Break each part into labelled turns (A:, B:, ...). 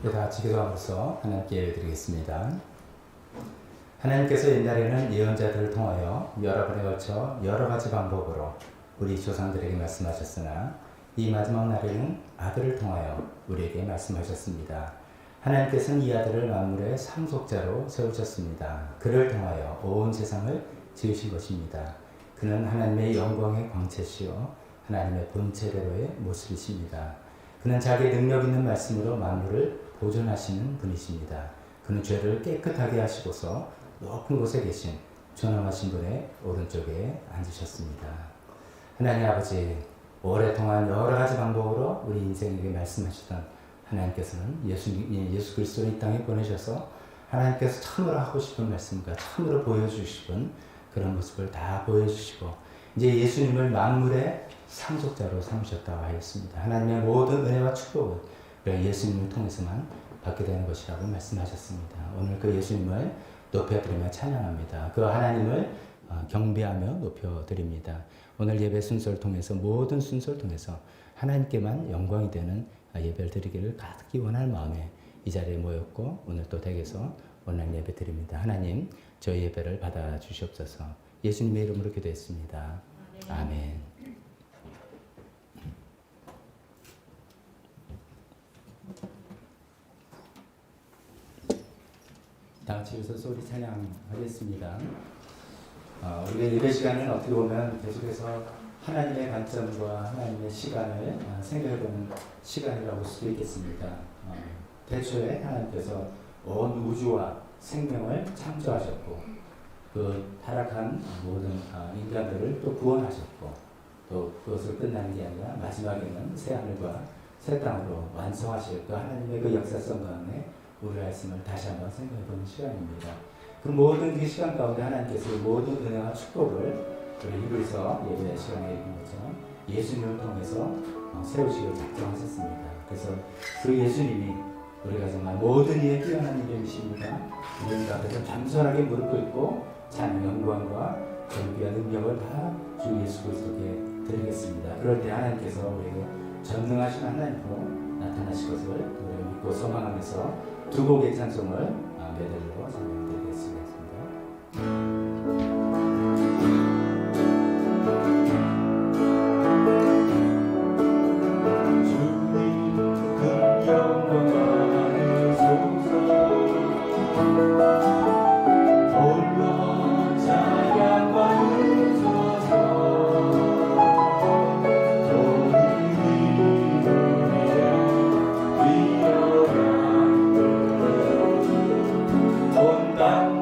A: 다 같이 기도함으로써 하나님께 예배드리겠습니다. 하나님께서 옛날에는 예언자들을 통하여 여러 번에 걸쳐 여러 가지 방법으로 우리 조상들에게 말씀하셨으나 이 마지막 날에는 아들을 통하여 우리에게 말씀하셨습니다. 하나님께서는 이 아들을 만물의 상속자로 세우셨습니다. 그를 통하여 온 세상을 지으신 것입니다. 그는 하나님의 영광의 광채시요 하나님의 본체대로의 모습이십니다. 그는 자기의 능력 있는 말씀으로 만물을 보존하시는 분이십니다. 그는 죄를 깨끗하게 하시고서 높은 곳에 계신 존엄하신 분의 오른쪽에 앉으셨습니다. 하나님 아버지, 오랫동안 여러 가지 방법으로 우리 인생에게 말씀하시던 하나님께서는 예수 그리스도를 이 땅에 보내셔서 하나님께서 참으로 하고 싶은 말씀과 참으로 보여주시는 그런 모습을 다 보여주시고 이제 예수님을 만물의 상속자로 삼으셨다고 하였습니다. 하나님의 모든 은혜와 축복은 예수님을 통해서만 받게 되는 것이라고 말씀하셨습니다. 오늘 그 예수님을 높여드리며 찬양합니다. 그 하나님을 경배하며 높여드립니다. 오늘 예배 순서를 통해서 모든 순서를 통해서 하나님께만 영광이 되는 예배를 드리기를 가득히 원하는 마음에 이 자리에 모였고 오늘 또 댁에서 온라인 예배 드립니다. 하나님 저희 예배를 받아주시옵소서. 예수님의 이름으로 기도했습니다. 아멘. 다 같이 일어서서 우리 찬양하겠습니다. 우리의 예배 시간은 어떻게 보면 계속해서 하나님의 관점과 하나님의 시간을 생각해보는 시간이라고 볼 수도 있겠습니다. 태초에 하나님께서 온 우주와 생명을 창조하셨고 그 타락한 모든 인간들을 또 구원하셨고 또 그것을 끝나는 게 아니라 마지막에는 새 하늘과 새 땅으로 완성하실 그 하나님의 그 역사성 가운데 우리의 말씀을 다시 한번 생각해보는 시간입니다. 그 모든 그 시간 가운데 하나님께서 모든 은혜와 축복을 우리 히브리서 예배 시간에 읽은 것처럼 예수님을 통해서 세우시기로 작정하셨습니다. 그래서 그 예수님이 우리가 정말 모든 이에 뛰어난 이름이십니다. 이름 앞에서 겸손하게 무릎 꿇고 찬양 영광과 존귀한 능력을 다 주 예수 그리스도께 드리겠습니다. 그럴 때 하나님께서 우리에게 전능하신 하나님으로 나타나실 것을 우리가 믿고 소망하면서 두 곡의 찬송을 메들리로 찬양드리겠습니다.
B: 온 땅과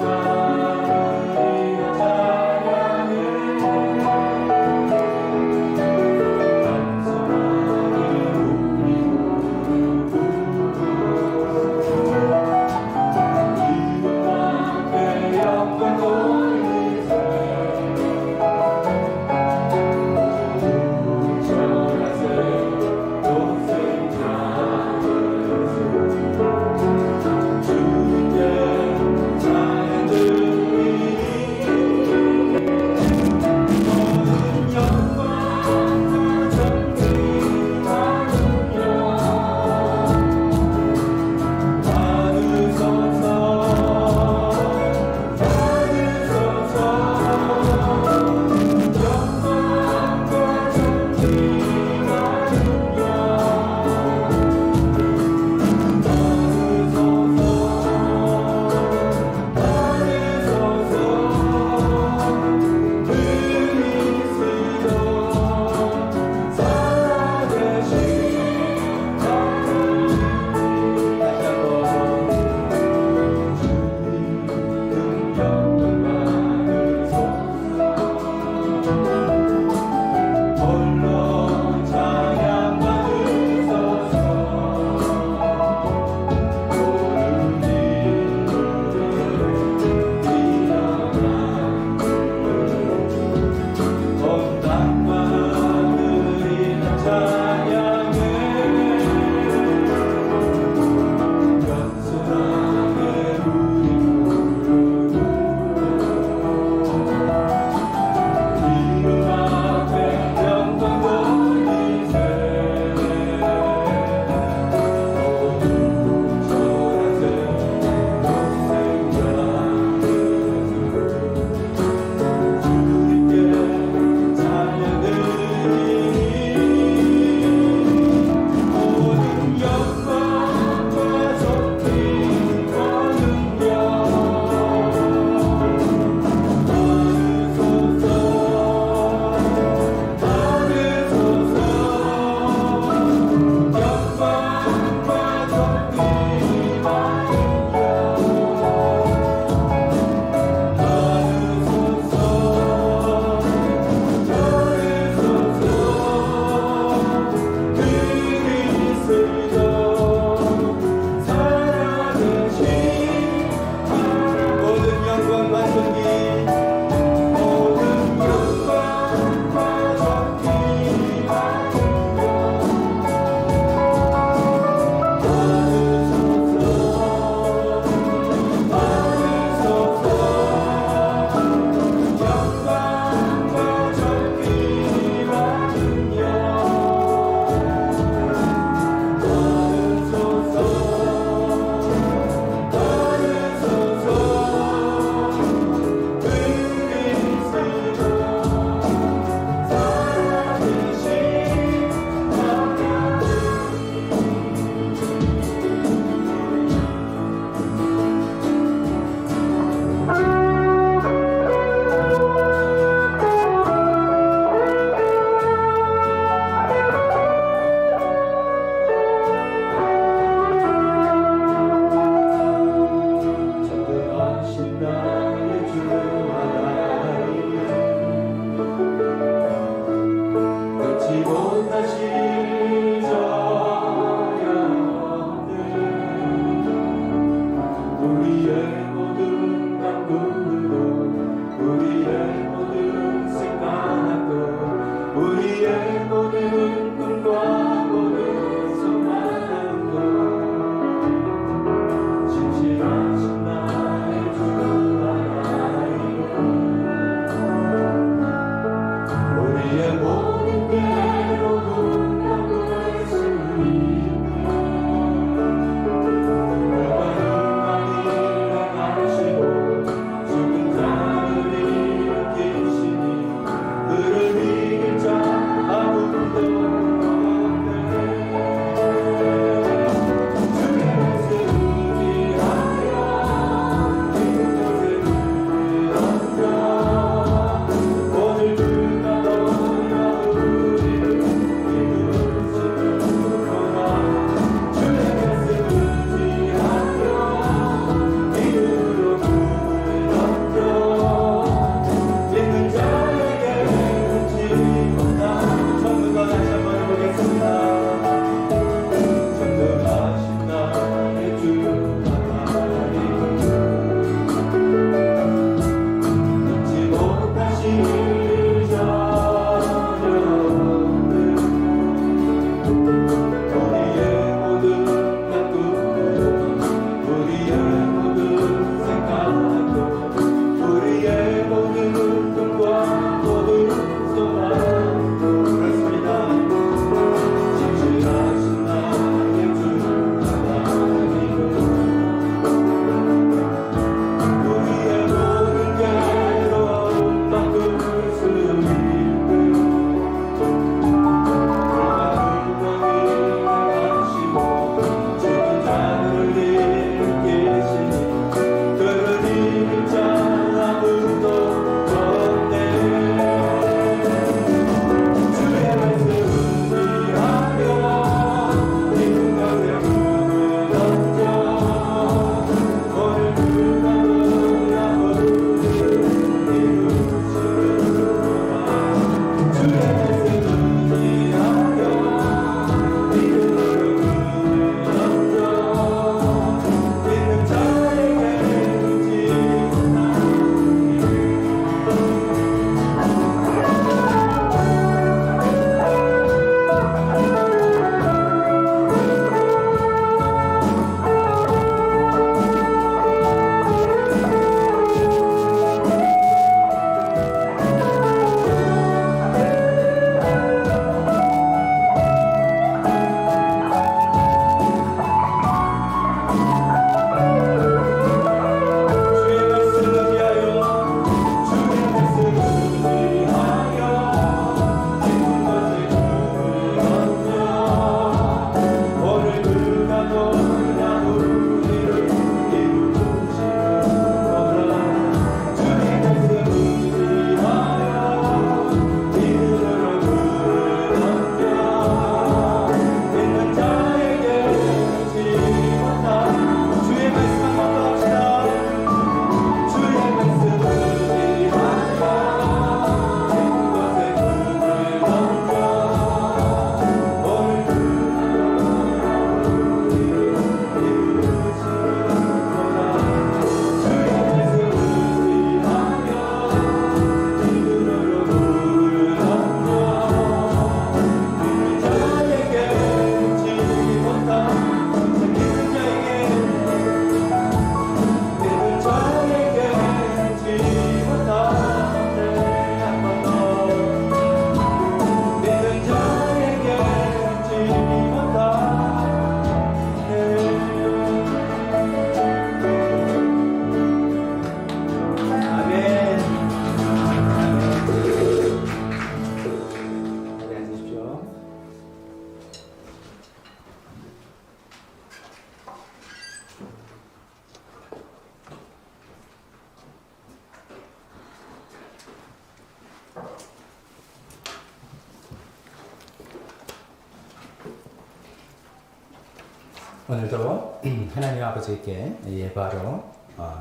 A: 오늘도 하나님 아버지께 예바로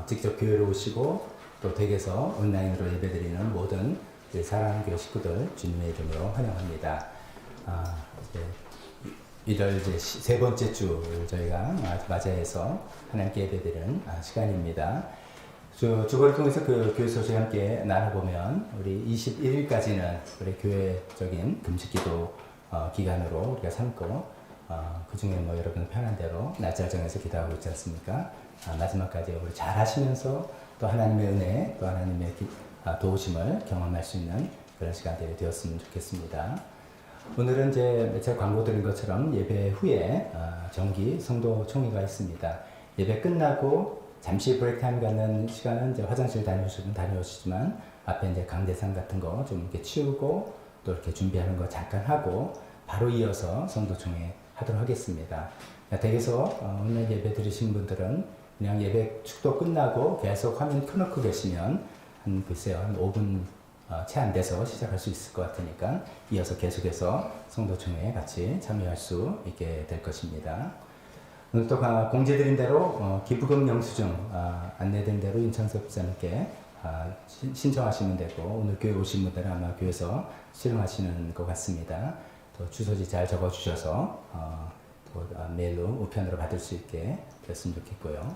A: 직접 교회로 오시고 또 댁에서 온라인으로 예배드리는 모든 사랑하는 교회 식구들 주님의 이름으로 환영합니다. 이제 1월 이제 세 번째 주를 저희가 맞이해서 하나님께 예배드리는 시간입니다. 주보를 통해서 그 교회 소식 함께 나눠보면 우리 21일까지는 우리 교회적인 금식기도 기간으로 우리가 삼고 그 중에 뭐 여러분 편한 대로 날짜를 정해서 기도하고 있지 않습니까? 마지막까지 우리 잘 하시면서 또 하나님의 은혜, 또 하나님의 도우심을 경험할 수 있는 그런 시간들이 되었으면 좋겠습니다. 오늘은 이제 매체 광고 드린 것처럼 예배 후에 정기 성도 총회가 있습니다. 예배 끝나고 잠시 브레이크 타임 갖는 시간은 이제 화장실 다녀오시면 다녀오시지만 앞에 이제 강대상 같은 거 좀 이렇게 치우고 또 이렇게 준비하는 거 잠깐 하고 바로 이어서 성도 총회 하도록 하겠습니다. 댁에서 오늘 예배 들으신 분들은 그냥 예배 축도 끝나고 계속 화면 켜놓고 계시면 글쎄요, 한 5분 채 안 돼서 시작할 수 있을 것 같으니까 이어서 계속해서 성도총회에 같이 참여할 수 있게 될 것입니다. 오늘 또 공지드린 대로 기부금 영수증 안내된 대로 인천석 부장님께 신청하시면 되고 오늘 교회 오신 분들은 아마 교회에서 수령하시는 것 같습니다. 또 주소지 잘 적어주셔서 또 메일로 우편으로 받을 수 있게 됐으면 좋겠고요.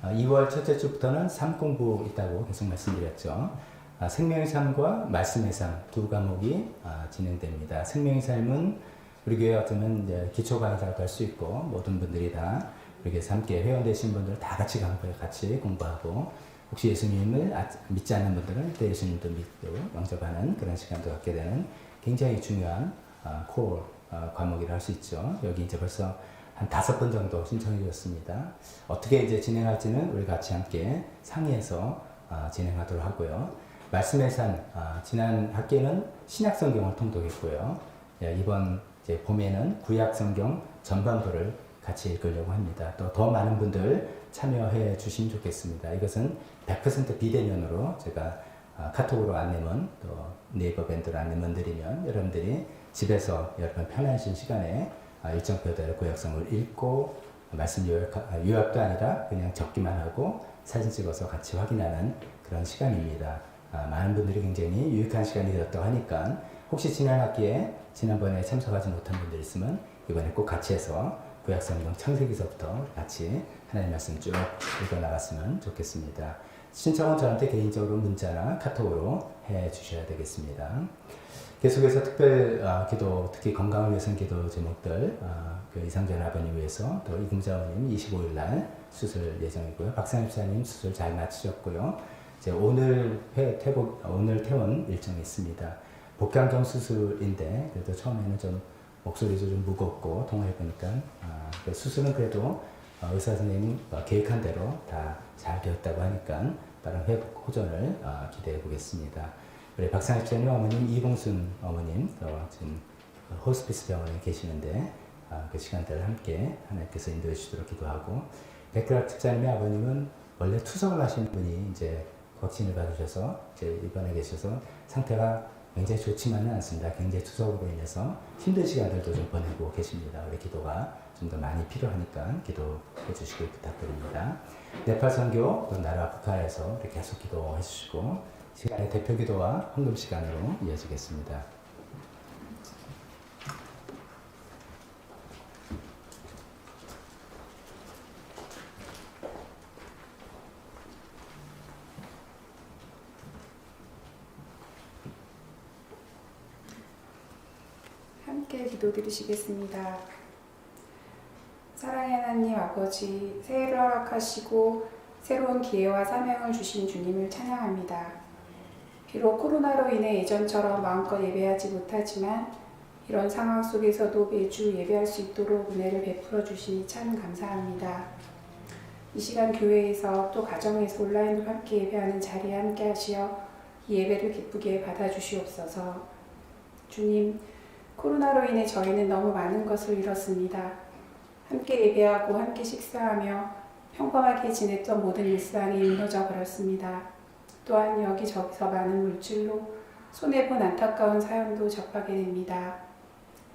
A: 2월 첫째 주부터는 삶 공부 있다고 계속 말씀드렸죠. 생명의 삶과 말씀의 삶 두 과목이 진행됩니다. 생명의 삶은 우리 교회 같으면 이제 기초 강의라고 할 수 있고 모든 분들이 다 우리 교회에서 함께 회원되신 분들 다 같이 같이 공부하고 혹시 예수님을 믿지 않는 분들은 또 예수님도 믿고 영접하는 그런 시간도 갖게 되는 굉장히 중요한 코어 과목이라 할 수 있죠. 여기 이제 벌써 한 5번 정도 신청해 주셨습니다. 어떻게 이제 진행할지는 우리 같이 함께 상의해서 진행하도록 하고요. 말씀의 산, 지난 학기에는 신약 성경을 통독했고요. 이번 이제 봄에는 구약 성경 전반부를 같이 읽으려고 합니다. 또 더 많은 분들 참여해 주시면 좋겠습니다. 이것은 100% 비대면으로 제가 카톡으로 안내문 또 네이버 밴드로 안내문 드리면 여러분들이 집에서 여러분 편하신 시간에 일정표대로 구약성을 읽고 말씀 요약도 아니라 그냥 적기만 하고 사진 찍어서 같이 확인하는 그런 시간입니다. 많은 분들이 굉장히 유익한 시간이 되었다고 하니까 혹시 지난 학기에 지난번에 참석하지 못한 분들 있으면 이번에 꼭 같이 해서 구약성경 창세기서부터 같이 하나님 말씀 쭉 읽어 나갔으면 좋겠습니다. 신청은 저한테 개인적으로 문자나 카톡으로 해 주셔야 되겠습니다. 계속해서 특별 기도, 특히 건강을 위해서 기도 제목들, 그 이상전 아버님 위해서 또 이금자 어머님 25일 날 수술 예정이고요. 박상희 집사님 수술 잘 마치셨고요. 이제 오늘 퇴원 일정이 있습니다. 복강경 수술인데 그래도 처음에는 좀 목소리도 좀 무겁고 통화해보니까 그 수술은 그래도 의사 선생님이 계획한 대로 다 잘 되었다고 하니까 빠른 회복 호전을 기대해 보겠습니다. 우리 박상희 집사님 어머님, 이봉순 어머님 지금 호스피스 병원에 계시는데 그 시간대를 함께 하나님께서 인도해 주시도록 기도하고 백그락 집사님의 아버님은 원래 투석을 하시는 분이 이제 확진을 받으셔서 이제 입원해 계셔서 상태가 굉장히 좋지만은 않습니다. 굉장히 투석으로 인해서 힘든 시간들도 좀 보내고 계십니다. 우리 기도가 좀 더 많이 필요하니까 기도해 주시길 부탁드립니다. 네팔 선교, 또 나라 북한에서 이렇게 계속 기도해 주시고 시간의 대표 기도와 헌금 시간으로 이어지겠습니다.
B: 함께 기도드리시겠습니다. 사랑의 하나님 아버지, 새해를 허락하시고 새로운 기회와 사명을 주신 주님을 찬양합니다. 비록 코로나로 인해 예전처럼 마음껏 예배하지 못하지만 이런 상황 속에서도 매주 예배할 수 있도록 은혜를 베풀어 주시니 참 감사합니다. 이 시간 교회에서 또 가정에서 온라인으로 함께 예배하는 자리에 함께 하시어 이 예배를 기쁘게 받아주시옵소서. 주님, 코로나로 인해 저희는 너무 많은 것을 잃었습니다. 함께 예배하고 함께 식사하며 평범하게 지냈던 모든 일상이 무너져 버렸습니다. 또한 여기저기서 많은 물질로 손해본 안타까운 사연도 접하게 됩니다.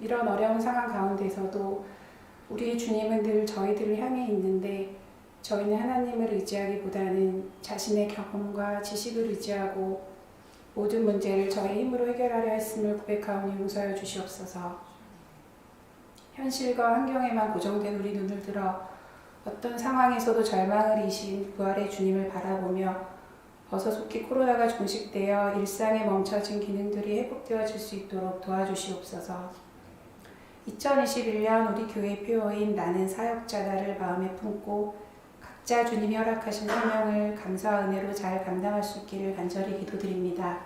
B: 이런 어려운 상황 가운데서도 우리의 주님은 늘 저희들을 향해 있는데 저희는 하나님을 의지하기보다는 자신의 경험과 지식을 의지하고 모든 문제를 저의 힘으로 해결하려 했음을 고백하오니 용서하여 주시옵소서. 현실과 환경에만 고정된 우리 눈을 들어 어떤 상황에서도 절망을 이신 부활의 주님을 바라보며 어서 속히 코로나가 종식되어 일상에 멈춰진 기능들이 회복되어질 수 있도록 도와주시옵소서. 2021년 우리 교회 표어인 나는 사역자다를 마음에 품고 각자 주님이 허락하신 사명을 감사와 은혜로 잘 감당할 수 있기를 간절히 기도드립니다.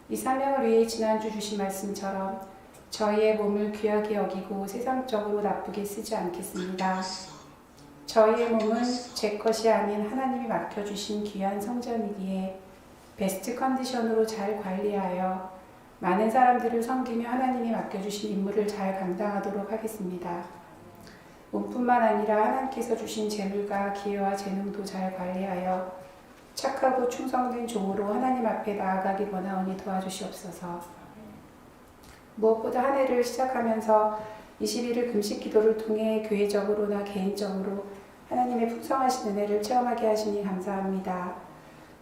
B: 이 사명을 위해 지난주 주신 말씀처럼 저희의 몸을 귀하게 여기고 세상적으로 나쁘게 쓰지 않겠습니다. 저희의 몸은 제 것이 아닌 하나님이 맡겨주신 귀한 성전이기에 베스트 컨디션으로 잘 관리하여 많은 사람들을 섬기며 하나님이 맡겨주신 임무를 잘 감당하도록 하겠습니다. 몸뿐만 아니라 하나님께서 주신 재물과 기회와 재능도 잘 관리하여 착하고 충성된 종으로 하나님 앞에 나아가길 원하오니 도와주시옵소서. 무엇보다 한 해를 시작하면서 21일 금식 기도를 통해 교회적으로나 개인적으로 하나님의 풍성하신 은혜를 체험하게 하시니 감사합니다.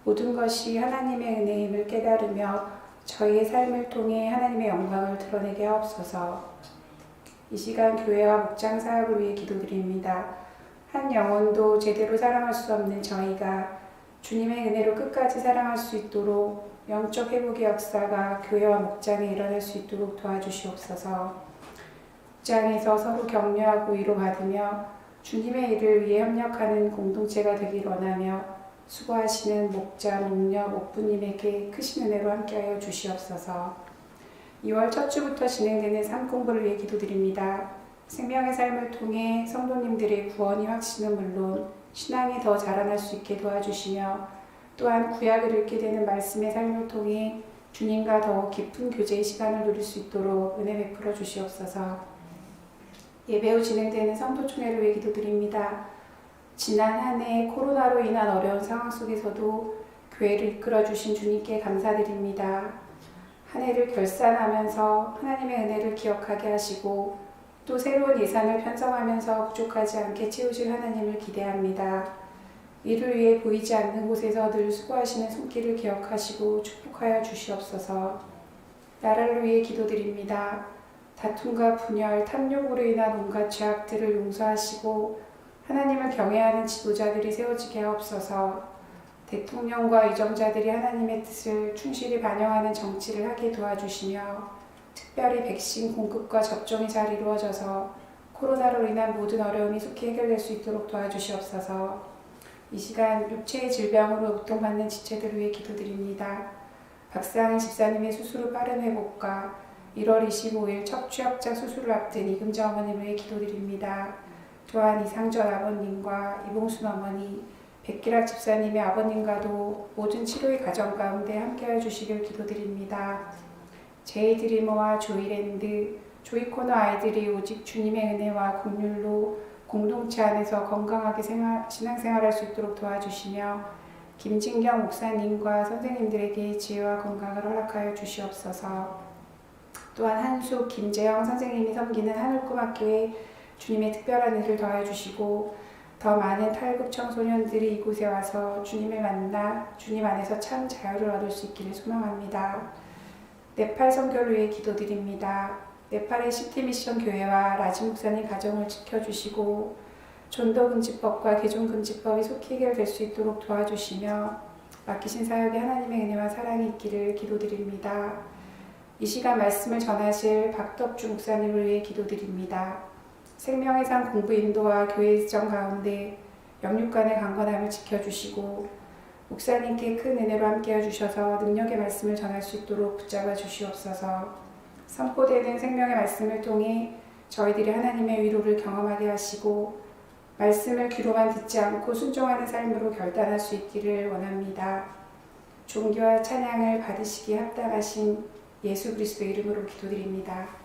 B: 모든 것이 하나님의 은혜임을 깨달으며 저희의 삶을 통해 하나님의 영광을 드러내게 하옵소서. 이 시간 교회와 목장 사역을 위해 기도드립니다. 한 영혼도 제대로 사랑할 수 없는 저희가 주님의 은혜로 끝까지 사랑할 수 있도록 영적 회복의 역사가 교회와 목장에 일어날 수 있도록 도와주시옵소서. 목장에서 서로 격려하고 위로받으며 주님의 일을 위해 협력하는 공동체가 되길 원하며 수고하시는 목자, 목녀, 목부님에게 크신 은혜로 함께하여 주시옵소서. 2월 첫 주부터 진행되는 삶 공부를 위해 기도드립니다. 생명의 삶을 통해 성도님들의 구원이 확신은 물론 신앙이 더 자라날 수 있게 도와주시며 또한 구약을 읽게 되는 말씀의 삶을 통해 주님과 더욱 깊은 교제의 시간을 누릴 수 있도록 은혜 베풀어 주시옵소서. 예배 후 진행되는 성도총회를 위해 기도드립니다. 지난 한 해 코로나로 인한 어려운 상황 속에서도 교회를 이끌어 주신 주님께 감사드립니다. 한 해를 결산하면서 하나님의 은혜를 기억하게 하시고 또 새로운 예산을 편성하면서 부족하지 않게 채우실 하나님을 기대합니다. 이를 위해 보이지 않는 곳에서 늘 수고하시는 손길을 기억하시고 축복하여 주시옵소서. 나라를 위해 기도드립니다. 다툼과 분열, 탐욕으로 인한 온갖 죄악들을 용서하시고 하나님을 경외하는 지도자들이 세워지게 하옵소서. 대통령과 유정자들이 하나님의 뜻을 충실히 반영하는 정치를 하게 도와주시며 특별히 백신 공급과 접종이 잘 이루어져서 코로나로 인한 모든 어려움이 속히 해결될 수 있도록 도와주시옵소서. 이 시간 육체의 질병으로 고통받는 지체들을 위해 기도드립니다. 박상희 집사님의 수술 후 빠른 회복과 1월 25일 척추협착 수술을 앞둔 이금자 어머니를 위해 기도드립니다. 또한 이상전 아버님과 이봉순 어머니, 백기락 집사님의 아버님과도 모든 치료의 과정 가운데 함께해 주시길 기도드립니다. 제이드리머와 조이랜드, 조이코너 아이들이 오직 주님의 은혜와 긍휼로 공동체 안에서 건강하게 신앙생활할 수 있도록 도와주시며 김진경 목사님과 선생님들에게 지혜와 건강을 허락하여 주시옵소서. 또한 한숙, 김재영 선생님이 섬기는 하늘꿈학교에 주님의 특별한 은혜를 더해 주시고 더 많은 탈북 청소년들이 이곳에 와서 주님을 만나 주님 안에서 참 자유를 얻을 수 있기를 소망합니다. 네팔 선교를 위해 기도드립니다. 네팔의 시티미션 교회와 라지 목사님 가정을 지켜주시고 전도금지법과 개종금지법이 속히 해결될 수 있도록 도와주시며 맡기신 사역에 하나님의 은혜와 사랑이 있기를 기도드립니다. 이 시간 말씀을 전하실 박덕주 목사님을 위해 기도드립니다. 생명의 산 공부 인도와 교회 지정 가운데 영육간의 강건함을 지켜주시고 목사님께 큰 은혜로 함께해 주셔서 능력의 말씀을 전할 수 있도록 붙잡아 주시옵소서. 선포되는 생명의 말씀을 통해 저희들이 하나님의 위로를 경험하게 하시고 말씀을 귀로만 듣지 않고 순종하는 삶으로 결단할 수 있기를 원합니다. 존귀와 찬양을 받으시기에 합당하신 예수 그리스도 이름으로 기도드립니다.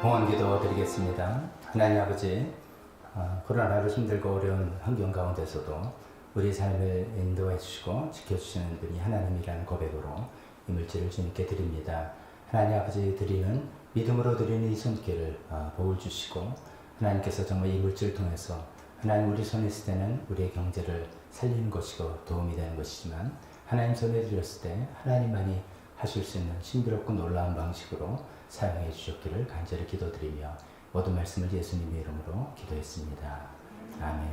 A: 봉헌 기도 드리겠습니다. 하나님 아버지, 코로나로 힘들고 어려운 환경 가운데서도 우리 삶을 인도해 주시고 지켜주시는 분이 하나님이라는 고백으로 이 물질을 주님께 드립니다. 하나님 아버지 드리는 믿음으로 드리는 이 손길을 복을 주시고 하나님께서 정말 이 물질을 통해서 하나님 우리 손에 있을 때는 우리의 경제를 살리는 것이고 도움이 되는 것이지만 하나님 손에 드렸을 때 하나님만이 하실 수 있는 신비롭고 놀라운 방식으로 사용해 주셨기를 간절히 기도드리며 모든 말씀을 예수님의 이름으로 기도했습니다. 아멘.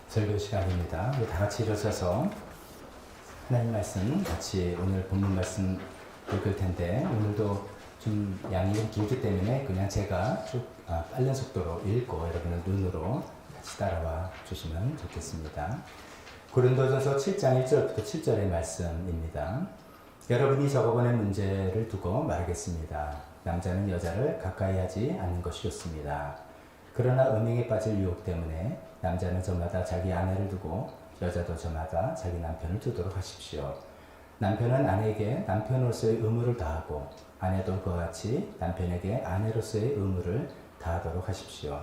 A: 설교 시간입니다. 우리 다 같이 일어서서 하나님 말씀 같이 오늘 본문 말씀 읽을 텐데 오늘도 좀 양이 좀 길기 때문에 그냥 제가 쭉 빠른 속도로 읽고 여러분은 눈으로 같이 따라와 주시면 좋겠습니다. 고린도전서 7장 1절부터 7절의 말씀입니다. 여러분이 적어보낸 문제를 두고 말하겠습니다. 남자는 여자를 가까이 하지 않는 것이 좋습니다. 그러나 음행에 빠질 유혹 때문에 남자는 저마다 자기 아내를 두고 여자도 저마다 자기 남편을 두도록 하십시오. 남편은 아내에게 남편으로서의 의무를 다하고 아내도 그와 같이 남편에게 아내로서의 의무를 다하도록 하십시오.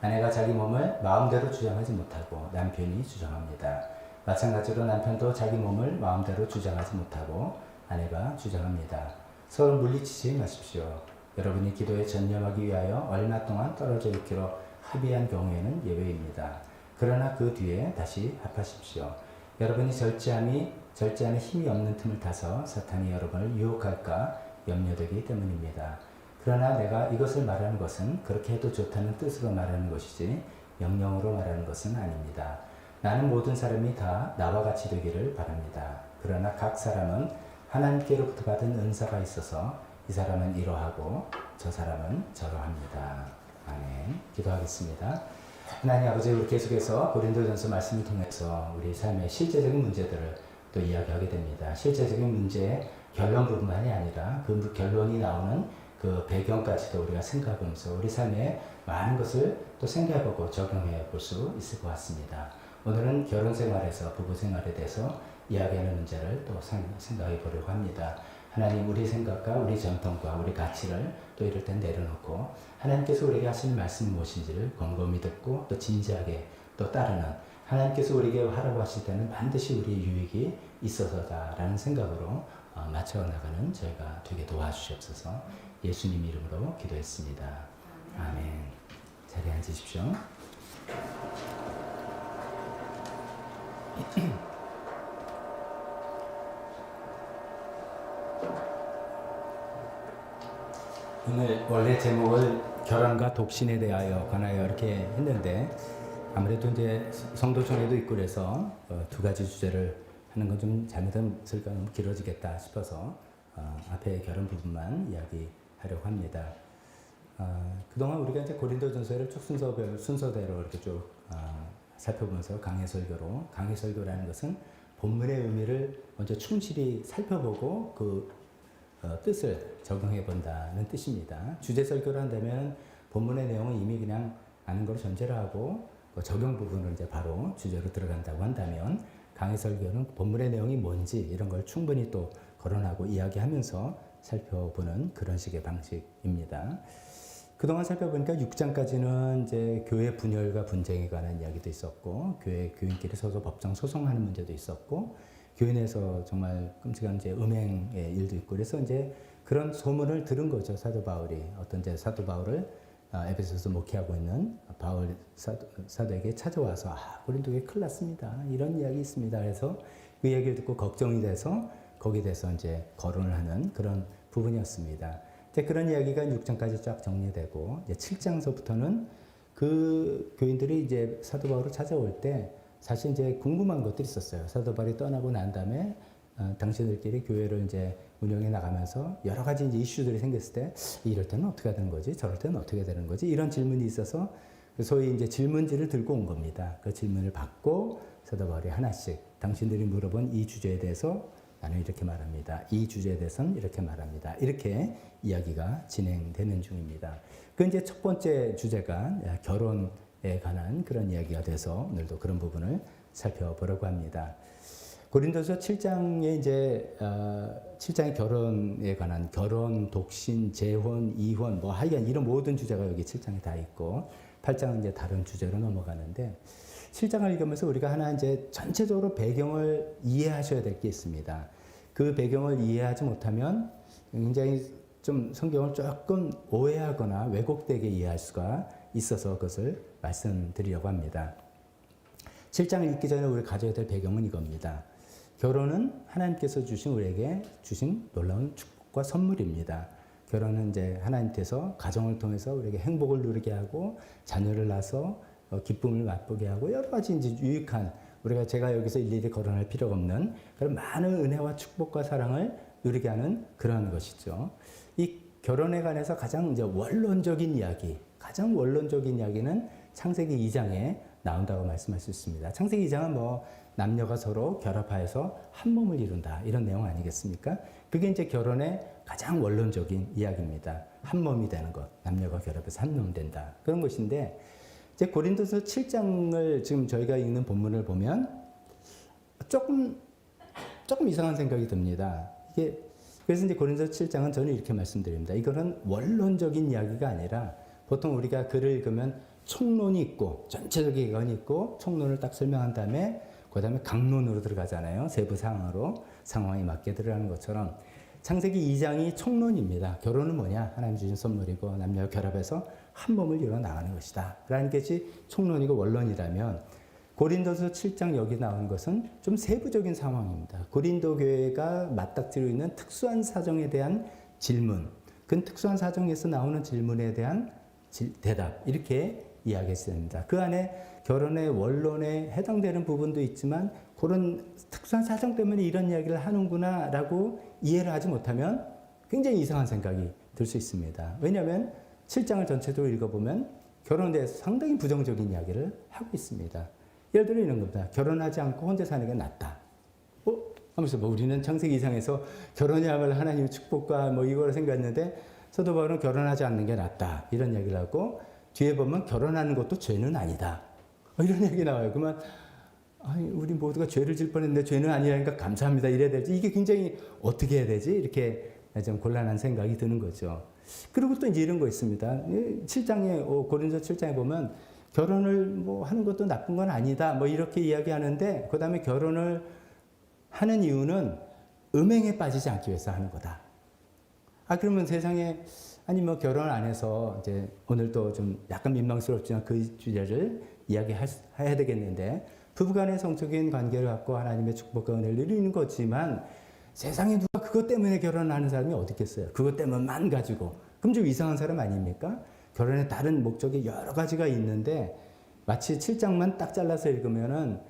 A: 아내가 자기 몸을 마음대로 주장하지 못하고 남편이 주장합니다. 마찬가지로 남편도 자기 몸을 마음대로 주장하지 못하고 아내가 주장합니다. 서로 물리치지 마십시오. 여러분이 기도에 전념하기 위하여 얼마 동안 떨어져 있기로 합의한 경우에는 예외입니다. 그러나 그 뒤에 다시 합하십시오. 여러분이 절제함에 힘이 없는 틈을 타서 사탄이 여러분을 유혹할까 염려되기 때문입니다. 그러나 내가 이것을 말하는 것은 그렇게 해도 좋다는 뜻으로 말하는 것이지 명령으로 말하는 것은 아닙니다. 나는 모든 사람이 다 나와 같이 되기를 바랍니다. 그러나 각 사람은 하나님께로부터 받은 은사가 있어서 이 사람은 이러하고 저 사람은 저러합니다. 아멘. 기도하겠습니다. 하나님 아버지, 우리 계속해서 고린도전서 말씀을 통해서 우리 삶의 실제적인 문제들을 또 이야기하게 됩니다. 실제적인 문제의 결론 부분만이 아니라 그 결론이 나오는 그 배경까지도 우리가 생각하면서 우리 삶에 많은 것을 또 생각해보고 적용해 볼 수 있을 것 같습니다. 오늘은 결혼 생활에서 부부 생활에 대해서 이야기하는 문제를 또 생각해 보려고 합니다. 하나님, 우리 생각과 우리 전통과 우리 가치를 또 이럴 땐 내려놓고 하나님께서 우리에게 하시는 말씀이 무엇인지를 곰곰이 듣고 또 진지하게 또 따르는, 하나님께서 우리에게 하라고 하실 때는 반드시 우리의 유익이 있어서다라는 생각으로 맞춰나가는 저희가 되게 도와주시옵소서. 예수님 이름으로 기도했습니다. 아멘. 자리에 앉으십시오. 오늘 원래 제목을 결혼과 독신에 대하여 관하여 이렇게 했는데 아무래도 이제 성도총회도 있고 그래서 두 가지 주제를 하는 건 좀 잘못했을까, 너무 길어지겠다 싶어서 앞에 결혼 부분만 이야기하려고 합니다. 그동안 우리가 이제 고린도전서를 쭉 순서대로 이렇게 쭉 살펴보면서 강해설교라는 것은 본문의 의미를 먼저 충실히 살펴보고 그 뜻을 적용해 본다는 뜻입니다. 주제설교를 한다면 본문의 내용은 이미 그냥 아는 걸 전제로 하고 적용 부분을 이제 바로 주제로 들어간다고 한다면, 강해설교는 본문의 내용이 뭔지 이런 걸 충분히 또 거론하고 이야기하면서 살펴보는 그런 식의 방식입니다. 그동안 살펴보니까 6장까지는 이제 교회 분열과 분쟁에 관한 이야기도 있었고, 교회 교인끼리 서로 법정 소송하는 문제도 있었고, 교회 내에서 정말 끔찍한 이제 음행의 일도 있고, 그래서 이제 그런 소문을 들은 거죠. 사도 바울이 어떤 이제 사도 바울을 에베소서 목회하고 있는 바울 사도에게 찾아와서 고린도 교회 큰일 났습니다, 이런 이야기 있습니다. 그래서 그 이야기를 듣고 걱정이 돼서 거기에 대해서 이제 거론을 하는 그런 부분이었습니다. 이제 그런 이야기가 6장까지 쫙 정리되고, 이제 7장서부터는 그 교인들이 이제 사도 바울을 찾아올 때 사실 이제 궁금한 것들이 있었어요. 사도 바울이 떠나고 난 다음에 당신들끼리 교회를 이제 운영해 나가면서 여러 가지 이제 이슈들이 생겼을 때 이럴 때는 어떻게 되는 거지? 저럴 때는 어떻게 되는 거지? 이런 질문이 있어서 소위 이제 질문지를 들고 온 겁니다. 그 질문을 받고 사도 바울이 하나씩 당신들이 물어본 이 주제에 대해서 나는 이렇게 말합니다. 이 주제에 대해서는 이렇게 말합니다. 이렇게 이야기가 진행되는 중입니다. 그 이제 첫 번째 주제가 결혼에 관한 그런 이야기가 돼서 오늘도 그런 부분을 살펴보려고 합니다. 고린도서 7장에 이제 7장의 결혼에 관한 결혼, 독신, 재혼, 이혼 뭐 하여간 이런 모든 주제가 여기 7장에 다 있고 8장은 이제 다른 주제로 넘어가는데 7장을 읽으면서 우리가 하나 이제 전체적으로 배경을 이해하셔야 될 게 있습니다. 그 배경을 이해하지 못하면 굉장히 좀 성경을 조금 오해하거나 왜곡되게 이해할 수가 있어서 그것을 말씀드리려고 합니다. 7장을 읽기 전에 우리 가져야 될 배경은 이겁니다. 결혼은 하나님께서 우리에게 주신 놀라운 축복과 선물입니다. 결혼은 이제 하나님께서 가정을 통해서 우리에게 행복을 누리게 하고 자녀를 낳아서 기쁨을 맛보게 하고 여러 가지 이제 유익한 제가 여기서 일일이 거론할 필요가 없는 그런 많은 은혜와 축복과 사랑을 누리게 하는 그런 것이죠. 이 결혼에 관해서 가장 이제 원론적인 이야기는 창세기 2장에 나온다고 말씀할 수 있습니다. 창세기 2장은 뭐 남녀가 서로 결합하여서 한 몸을 이룬다 이런 내용 아니겠습니까? 그게 이제 결혼의 가장 원론적인 이야기입니다. 한 몸이 되는 것, 남녀가 결합해서 한 몸 된다 그런 것인데 이제 고린도서 7장을 지금 저희가 읽는 본문을 보면 조금 이상한 생각이 듭니다. 그래서 이제 고린도서 7장은 저는 이렇게 말씀드립니다. 이거는 원론적인 이야기가 아니라 보통 우리가 글을 읽으면 총론이 있고 전체적인 개관이 있고 총론을 딱 설명한 다음에 그 다음에 강론으로 들어가잖아요. 세부 상황에 맞게 들어가는 것처럼 창세기 2장이 총론입니다. 결혼은 뭐냐? 하나님 주신 선물이고 남녀 결합해서 한 몸을 이루어 나가는 것이다. 라는 것이 총론이고 원론이라면 고린도서 7장 여기 나온 것은 좀 세부적인 상황입니다. 고린도 교회가 맞닥뜨리고 있는 특수한 사정에 대한 질문, 그 특수한 사정에서 나오는 질문에 대한 대답 이렇게 이야기했습니다. 그 안에 결혼의 원론에 해당되는 부분도 있지만 그런 특수한 사정 때문에 이런 이야기를 하는구나 라고 이해를 하지 못하면 굉장히 이상한 생각이 들 수 있습니다. 왜냐하면 7장을 전체적으로 읽어보면 결혼에 대해서 상당히 부정적인 이야기를 하고 있습니다. 예를 들어 이런 겁니다. 결혼하지 않고 혼자 사는 게 낫다. 하면서 우리는 창세기 2장에서 결혼이야말로 하나님의 축복과 이거를 생각했는데 사도 바울은 결혼하지 않는 게 낫다. 이런 이야기를 하고 뒤에 보면 결혼하는 것도 죄는 아니다. 이런 얘기 나와요. 그러면 우리 모두가 죄를 질 뻔했는데 죄는 아니라니까 감사합니다. 이래야 될지 이게 굉장히 어떻게 해야 되지? 이렇게 좀 곤란한 생각이 드는 거죠. 그리고 또 이제 이런 거 있습니다. 7장에 고린도 7장에 보면 결혼을 하는 것도 나쁜 건 아니다. 이렇게 이야기하는데 그 다음에 결혼을 하는 이유는 음행에 빠지지 않기 위해서 하는 거다. 그러면 세상에 결혼 안 해서 이제 오늘도 좀 약간 민망스럽지만 그 주제를 이야기해야 되겠는데 부부간의 성적인 관계를 갖고 하나님의 축복과 은혜를 누리는 거지만 세상에 누가 그것 때문에 결혼하는 사람이 어디 있겠어요? 그것 때문만 가지고. 그럼 좀 이상한 사람 아닙니까? 결혼에 다른 목적이 여러 가지가 있는데 마치 7장만 딱 잘라서 읽으면은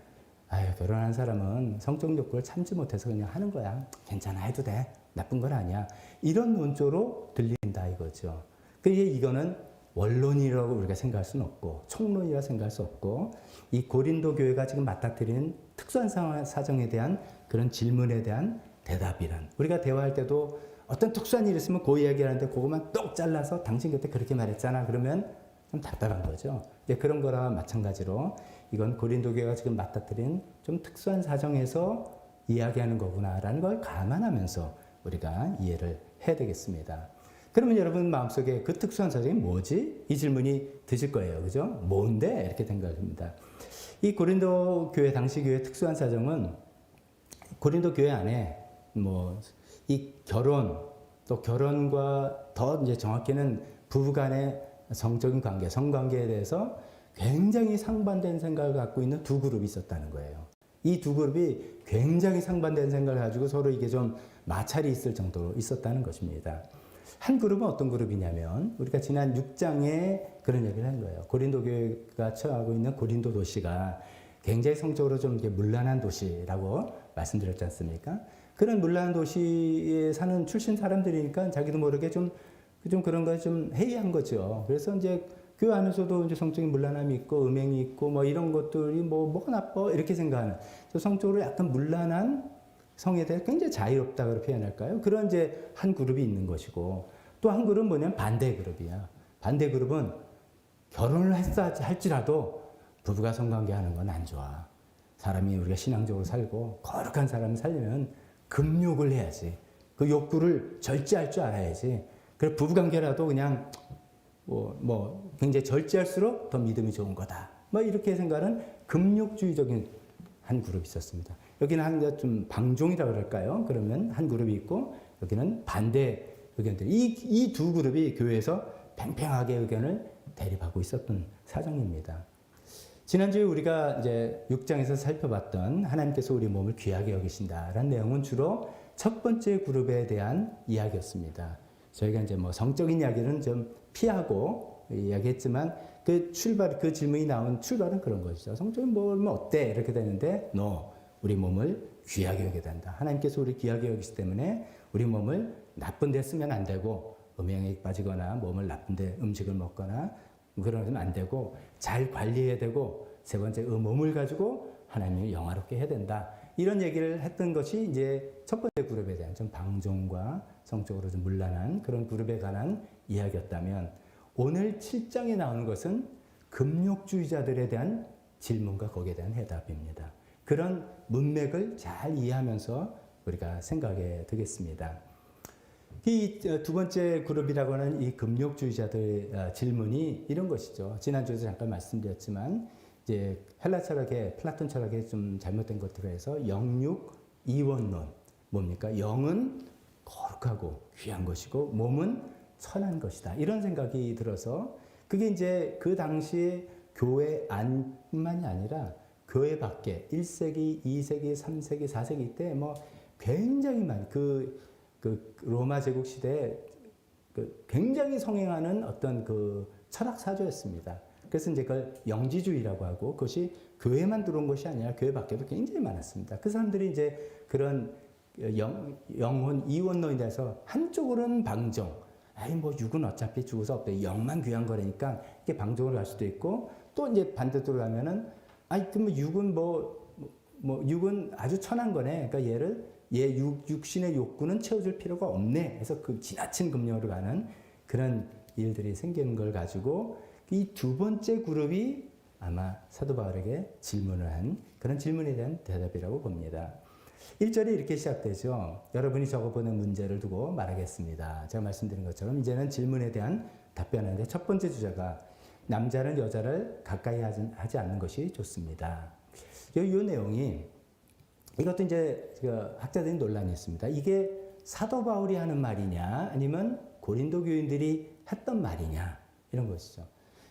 A: 결혼한 사람은 성적 욕구를 참지 못해서 그냥 하는 거야. 괜찮아 해도 돼. 나쁜 건 아니야. 이런 논조로 들린다 이거죠. 이거는 원론이라고 우리가 생각할 수는 없고 총론이라고 생각할 수 없고 이 고린도 교회가 지금 맞닥뜨리는 특수한 사정에 대한 그런 질문에 대한 대답이란 우리가 대화할 때도 어떤 특수한 일이 있으면 그 이야기를 하는데 그것만 똑 잘라서 당신 그때 그렇게 말했잖아 그러면 좀 답답한 거죠. 그런 거랑 마찬가지로 이건 고린도 교회가 지금 맞닥뜨린 좀 특수한 사정에서 이야기하는 거구나라는 걸 감안하면서 우리가 이해를 해야 되겠습니다. 그러면 여러분 마음속에 그 특수한 사정이 뭐지? 이 질문이 드실 거예요. 그죠? 뭔데? 이렇게 생각합니다. 이 고린도 교회, 당시 교회 특수한 사정은 고린도 교회 안에 이 결혼, 또 결혼과 더 이제 정확히는 부부 간의 성적인 관계, 성관계에 대해서 굉장히 상반된 생각을 갖고 있는 두 그룹이 있었다는 거예요. 이 두 그룹이 굉장히 상반된 생각을 가지고 서로 이게 좀 마찰이 있을 정도로 있었다는 것입니다. 한 그룹은 어떤 그룹이냐면 우리가 지난 6장에 그런 얘기를 한 거예요. 고린도 교회가 처하고 있는 고린도 도시가 굉장히 성적으로 좀 이렇게 문란한 도시라고 말씀드렸지 않습니까? 그런 문란한 도시에 사는 출신 사람들이니까 자기도 모르게 좀 그런 거 좀 해이한 거죠. 그래서 이제 교회 안에서도 이제 성적인 문란함이 있고 음행이 있고 이런 것들이 뭐가 나빠 이렇게 생각하는 성적으로 약간 문란한 성에 대해 굉장히 자유롭다고 표현할까요? 그런 이제 한 그룹이 있는 것이고 또 한 그룹은 뭐냐면 반대 그룹이야. 반대 그룹은 결혼을 할지라도 부부가 성관계 하는 건 안 좋아. 사람이 우리가 신앙적으로 살고 거룩한 사람을 살려면 금욕을 해야지. 그 욕구를 절제할 줄 알아야지. 그래 부부관계라도 그냥 굉장히 절제할수록 더 믿음이 좋은 거다. 뭐 이렇게 생각하는 금욕주의적인 한 그룹이 있었습니다. 여기는 좀 방종이라고 그럴까요? 그러면 한 그룹이 있고 여기는 반대 의견들. 이 두 그룹이 교회에서 팽팽하게 의견을 대립하고 있었던 사정입니다. 지난주에 우리가 이제 6장에서 살펴봤던 하나님께서 우리 몸을 귀하게 여기신다라는 내용은 주로 첫 번째 그룹에 대한 이야기였습니다. 저희가 이제 성적인 이야기는 좀 피하고 이야기했지만 그 질문이 나온 출발은 그런 것이죠. 성적인 몸은 어때? 이렇게 되는데, 우리 몸을 귀하게 여겨야 된다. 하나님께서 우리 귀하게 여기시기 때문에 우리 몸을 나쁜 데 쓰면 안 되고, 음행에 빠지거나 몸을 나쁜 데 음식을 먹거나 그러면 안 되고, 잘 관리해야 되고, 세 번째, 몸을 가지고 하나님을 영화롭게 해야 된다. 이런 얘기를 했던 것이 이제 첫 번째 그룹에 대한 좀 방종과 성적으로 좀 문란한 그런 그룹에 관한 이야기였다면, 오늘 7장에 나오는 것은 금욕주의자들에 대한 질문과 거기에 대한 해답입니다. 그런 문맥을 잘 이해하면서 우리가 생각해 되겠습니다. 이 두 번째 그룹이라고 하는 이 금욕주의자들의 질문이 이런 것이죠. 지난주에도 잠깐 말씀드렸지만, 이제 헬라 철학의, 플라톤 철학의 좀 잘못된 것들에 해서 영육 이원론. 뭡니까? 영은 거룩하고 귀한 것이고, 몸은 천한 것이다. 이런 생각이 들어서, 그게 이제 그 당시 교회 안뿐만이 아니라 교회 밖에 1세기, 2세기, 3세기, 4세기 때 굉장히 많은 그 로마 제국 시대에 굉장히 성행하는 어떤 그 철학 사조였습니다. 그래서 이제 그걸 영지주의라고 하고, 그것이 교회만 들어온 것이 아니라 교회 밖에도 굉장히 많았습니다. 그 사람들이 이제 그런 영혼 이원론에 대해서 한쪽으로는 방종, 육은 어차피 죽어서 없대. 영만 귀한 거라니까 이게 방종으로 갈 수도 있고, 또 이제 반대쪽으로 가면은, 그러면 육은 아주 천한 거네. 그러니까 육신의 욕구는 채워줄 필요가 없네. 해서 그 지나친 금욕으로 가는 그런 일들이 생기는 걸 가지고 이 두 번째 그룹이 아마 사도 바울에게 질문을 한 그런 질문에 대한 대답이라고 봅니다. 1절이 이렇게 시작되죠. 여러분이 적어보는 문제를 두고 말하겠습니다. 제가 말씀드린 것처럼 이제는 질문에 대한 답변하는데, 첫 번째 주제가 남자는 여자를 가까이 하지 않는 것이 좋습니다. 이 내용이, 이것도 이제 학자들이 논란이 있습니다. 이게 사도 바울이 하는 말이냐, 아니면 고린도 교인들이 했던 말이냐, 이런 것이죠.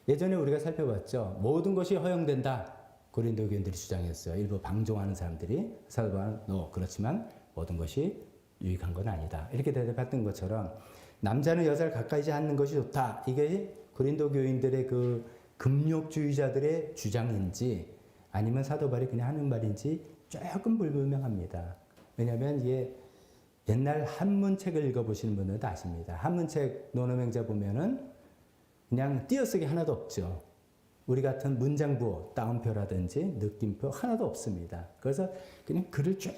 A: 예전에 우리가 살펴봤죠. 모든 것이 허용된다. 고린도 교인들이 주장했어요. 일부 방종하는 사람들이. 사도 바울은 그렇지만 모든 것이 유익한 건 아니다. 이렇게 대답했던 것처럼 남자는 여자를 가까이 하지 않는 것이 좋다. 이게 고린도 교인들의 그 금욕주의자들의 주장인지 아니면 사도 바울이 그냥 하는 말인지 조금 불분명합니다. 왜냐하면 이게 옛날 한문책을 읽어보시는 분들도 아십니다. 한문책 논어명자 보면은 그냥 띄어쓰기 하나도 없죠. 우리 같은 문장부호, 따옴표라든지 느낌표 하나도 없습니다. 그래서 그냥 글을 쭉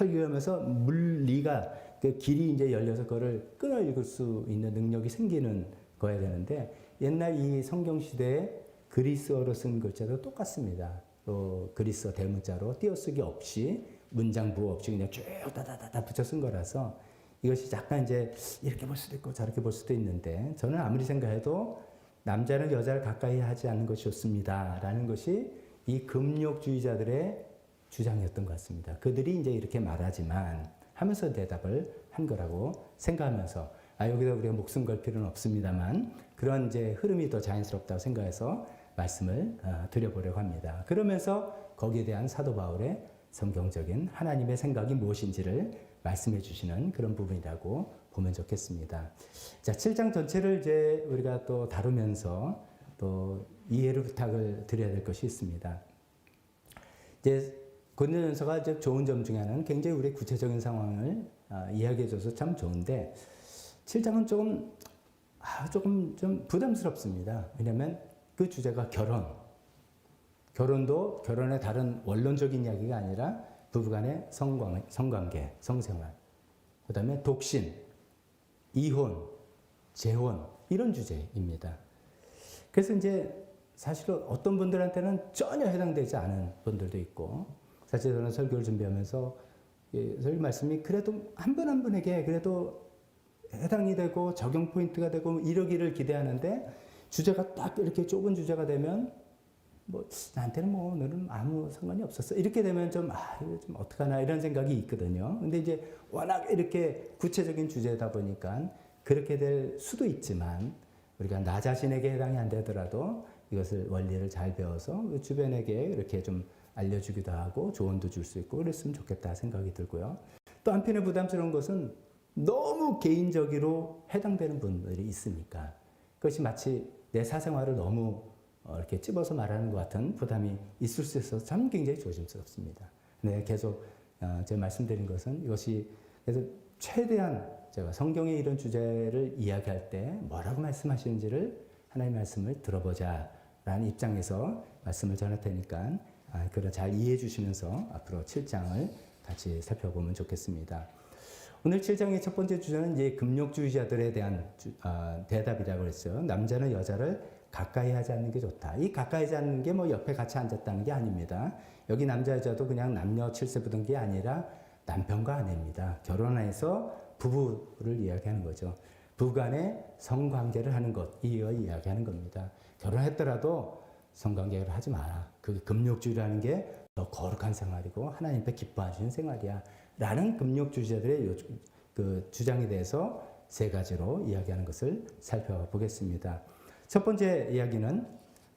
A: 읽으면서 물리가, 그 길이 이제 열려서 그거를 끊어 읽을 수 있는 능력이 생기는 거야 되는데, 옛날 이 성경 시대에 그리스어로 쓴 글자도 똑같습니다. 또 그리스어 대문자로 띄어쓰기 없이 문장부호 없이 그냥 쭉 다다다다 붙여 쓴 거라서 이것이 약간 이제 이렇게 볼 수도 있고 저렇게 볼 수도 있는데, 저는 아무리 생각해도 남자는 여자를 가까이 하지 않는 것이 좋습니다. 라는 것이 이 금욕주의자들의 주장이었던 것 같습니다. 그들이 이제 이렇게 말하지만 하면서 대답을 한 거라고 생각하면서, 여기다 우리가 목숨 걸 필요는 없습니다만 그런 이제 흐름이 더 자연스럽다고 생각해서 말씀을 드려보려고 합니다. 그러면서 거기에 대한 사도 바울의 성경적인 하나님의 생각이 무엇인지를 말씀해 주시는 그런 부분이라고 보면 좋겠습니다. 자, 7장 전체를 이제 우리가 또 다루면서 또 이해를 부탁을 드려야 될 것이 있습니다. 이제 고린도전서가 이제 좋은 점 중에 하나는 굉장히 우리 구체적인 상황을 이야기해 줘서 참 좋은데, 7장은 조금 좀 부담스럽습니다. 왜냐하면 그 주제가 결혼도 결혼의 다른 원론적인 이야기가 아니라 부부간의 성관계, 성생활, 그 다음에 독신, 이혼, 재혼, 이런 주제입니다. 그래서 이제 사실은 어떤 분들한테는 전혀 해당되지 않은 분들도 있고, 사실 저는 설교를 준비하면서 설교 말씀이 그래도 한 분 한 분에게 그래도 해당이 되고 적용 포인트가 되고 이러기를 기대하는데 주제가 딱 이렇게 좁은 주제가 되면 뭐 나한테는 뭐 너는 아무 상관이 없었어 이렇게 되면 좀 이거 좀 어떡하나 이런 생각이 있거든요. 근데 이제 워낙 이렇게 구체적인 주제다 보니까 그렇게 될 수도 있지만 우리가 나 자신에게 해당이 안 되더라도 이것을 원리를 잘 배워서 주변에게 이렇게 좀 알려주기도 하고 조언도 줄 수 있고 그랬으면 좋겠다 생각이 들고요. 또 한편에 부담스러운 것은 너무 개인적으로 해당되는 분들이 있으니까 그것이 마치 내 사생활을 너무 이렇게 찝어서 말하는 것 같은 부담이 있을 수 있어서 참 굉장히 조심스럽습니다. 네, 계속 제가 말씀드린 것은 이것이 그래서 최대한 제가 성경의 이런 주제를 이야기할 때 뭐라고 말씀하시는지를 하나님의 말씀을 들어보자 라는 입장에서 말씀을 전할 테니까 그걸 잘 이해해 주시면서 앞으로 7장을 같이 살펴보면 좋겠습니다. 오늘 7장의 첫 번째 주제는 이제 금욕주의자들에 대한 대답이라고 했어요. 남자는 여자를 가까이 하지 않는 게 좋다. 이 가까이 하지 않는 게 뭐 옆에 같이 앉았다는 게 아닙니다. 여기 남자 여자도 그냥 남녀 칠세부던 게 아니라 남편과 아내입니다. 결혼해서 부부를 이야기하는 거죠. 부부간에 성관계를 하는 것, 이걸 이야기하는 겁니다. 결혼했더라도 성관계를 하지 마라. 그 금욕주의라는 게 더 거룩한 생활이고 하나님 앞에 기뻐하시는 생활이야. 라는 금욕주의자들의 그 주장에 대해서 세 가지로 이야기하는 것을 살펴보겠습니다. 첫 번째 이야기는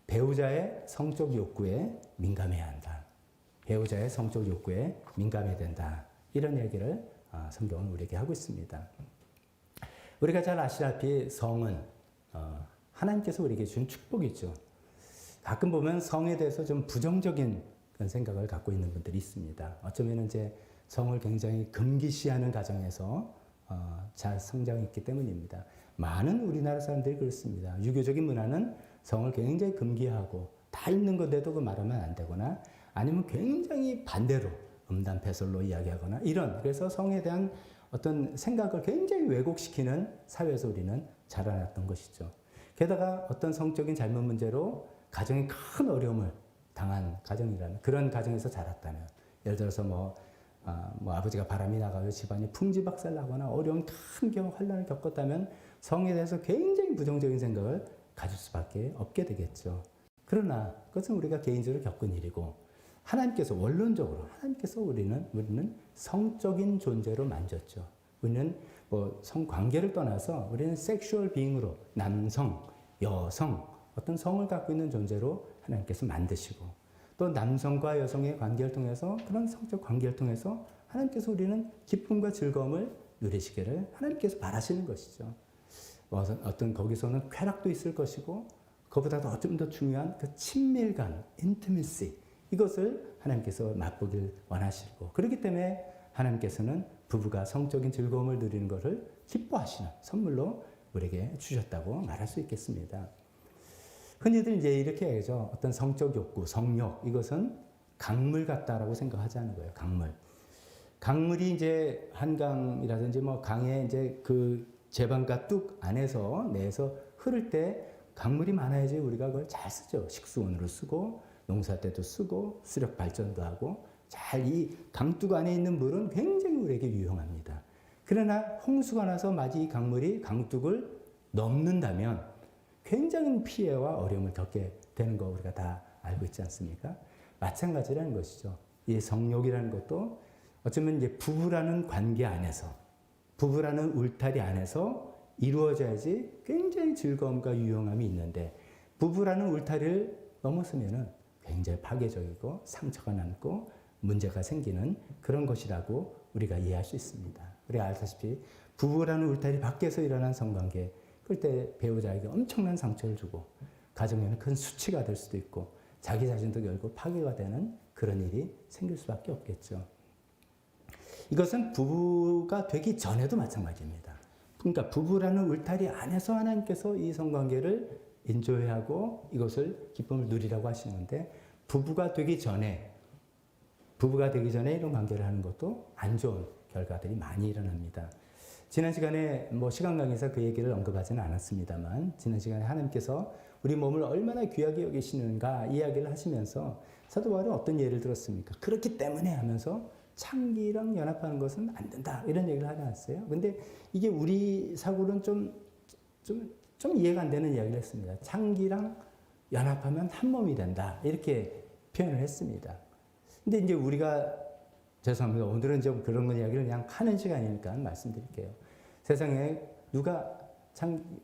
A: 배우자의 성적 욕구에 민감해야 한다. 배우자의 성적 욕구에 민감해야 된다. 이런 얘기를 성경은 우리에게 하고 있습니다. 우리가 잘 아시다시피 성은 하나님께서 우리에게 준 축복이죠. 가끔 보면 성에 대해서 좀 부정적인 그런 생각을 갖고 있는 분들이 있습니다. 어쩌면 이제 성을 굉장히 금기시하는 가정에서 잘 성장했기 때문입니다. 많은 우리나라 사람들이 그렇습니다. 유교적인 문화는 성을 굉장히 금기하고 다 있는 건데도 그 말하면 안 되거나 아니면 굉장히 반대로 음담패설로 이야기하거나 그래서 성에 대한 어떤 생각을 굉장히 왜곡시키는 사회에서 우리는 자라났던 것이죠. 게다가 어떤 성적인 잘못 문제로 가정에 큰 어려움을 당한 가정이라면 그런 가정에서 자랐다면 예를 들어서 뭐 아버지가 바람이 나가서 집안이 풍지박살 나거나 어려운 큰 경우 환란을 겪었다면 성에 대해서 굉장히 부정적인 생각을 가질 수밖에 없게 되겠죠. 그러나 그것은 우리가 개인적으로 겪은 일이고 하나님께서 원론적으로 우리는 성적인 존재로 만졌죠. 우리는 뭐 성관계를 떠나서 우리는 섹슈얼 빙으로 남성, 여성 어떤 성을 갖고 있는 존재로 하나님께서 만드시고 또 남성과 여성의 관계를 통해서 그런 성적 관계를 통해서 하나님께서 우리는 기쁨과 즐거움을 누리시기를 하나님께서 바라시는 것이죠. 어떤 거기서는 쾌락도 있을 것이고 그보다도 좀 더 중요한 그 친밀감, intimacy 이것을 하나님께서 맛보길 원하시고 그렇기 때문에 하나님께서는 부부가 성적인 즐거움을 누리는 것을 기뻐하시는 선물로 우리에게 주셨다고 말할 수 있겠습니다. 흔히들 이제 이렇게 얘기하죠. 어떤 성적 욕구, 성욕, 이것은 강물 같다라고 생각하자는 거예요. 강물이 이제 한강이라든지 뭐 강에 이제 그 제방가 뚝 안에서 내에서 흐를 때 강물이 많아야지 우리가 그걸 잘 쓰죠. 식수원으로 쓰고 농사 때도 쓰고 수력 발전도 하고 잘 이 강둑 안에 있는 물은 굉장히 우리에게 유용합니다. 그러나 홍수가 나서 마치 이 강물이 강둑을 넘는다면 굉장히 피해와 어려움을 겪게 되는 거 우리가 다 알고 있지 않습니까? 마찬가지라는 것이죠. 이 성욕이라는 것도 어쩌면 이제 부부라는 관계 안에서, 부부라는 울타리 안에서 이루어져야지 굉장히 즐거움과 유용함이 있는데 부부라는 울타리를 넘어서면은 굉장히 파괴적이고 상처가 남고 문제가 생기는 그런 것이라고 우리가 이해할 수 있습니다. 우리가 알다시피 부부라는 울타리 밖에서 일어난 성관계 그때 배우자에게 엄청난 상처를 주고 가정에는 큰 수치가 될 수도 있고 자기 자신도 결국 파괴가 되는 그런 일이 생길 수밖에 없겠죠. 이것은 부부가 되기 전에도 마찬가지입니다. 그러니까 부부라는 울타리 안에서 하나님께서 이 성관계를 인조하고 이것을 기쁨을 누리라고 하시는데 부부가 되기 전에 이런 관계를 하는 것도 안 좋은 결과들이 많이 일어납니다. 지난 시간에 뭐 시간 강의에서 그 얘기를 언급하지는 않았습니다만 지난 시간에 하나님께서 우리 몸을 얼마나 귀하게 여기시는가 이야기를 하시면서 사도 바울이 어떤 예를 들었습니까? 그렇기 때문에 하면서 창기랑 연합하는 것은 안 된다. 이런 얘기를 하지 않았어요? 근데 이게 우리 사고는 좀 이해가 안 되는 이야기를 했습니다. 창기랑 연합하면 한 몸이 된다. 이렇게 표현을 했습니다. 근데 이제 우리가, 죄송합니다. 오늘은 좀 그런 이야기를 그냥 하는 시간이니까 말씀드릴게요. 세상에 누가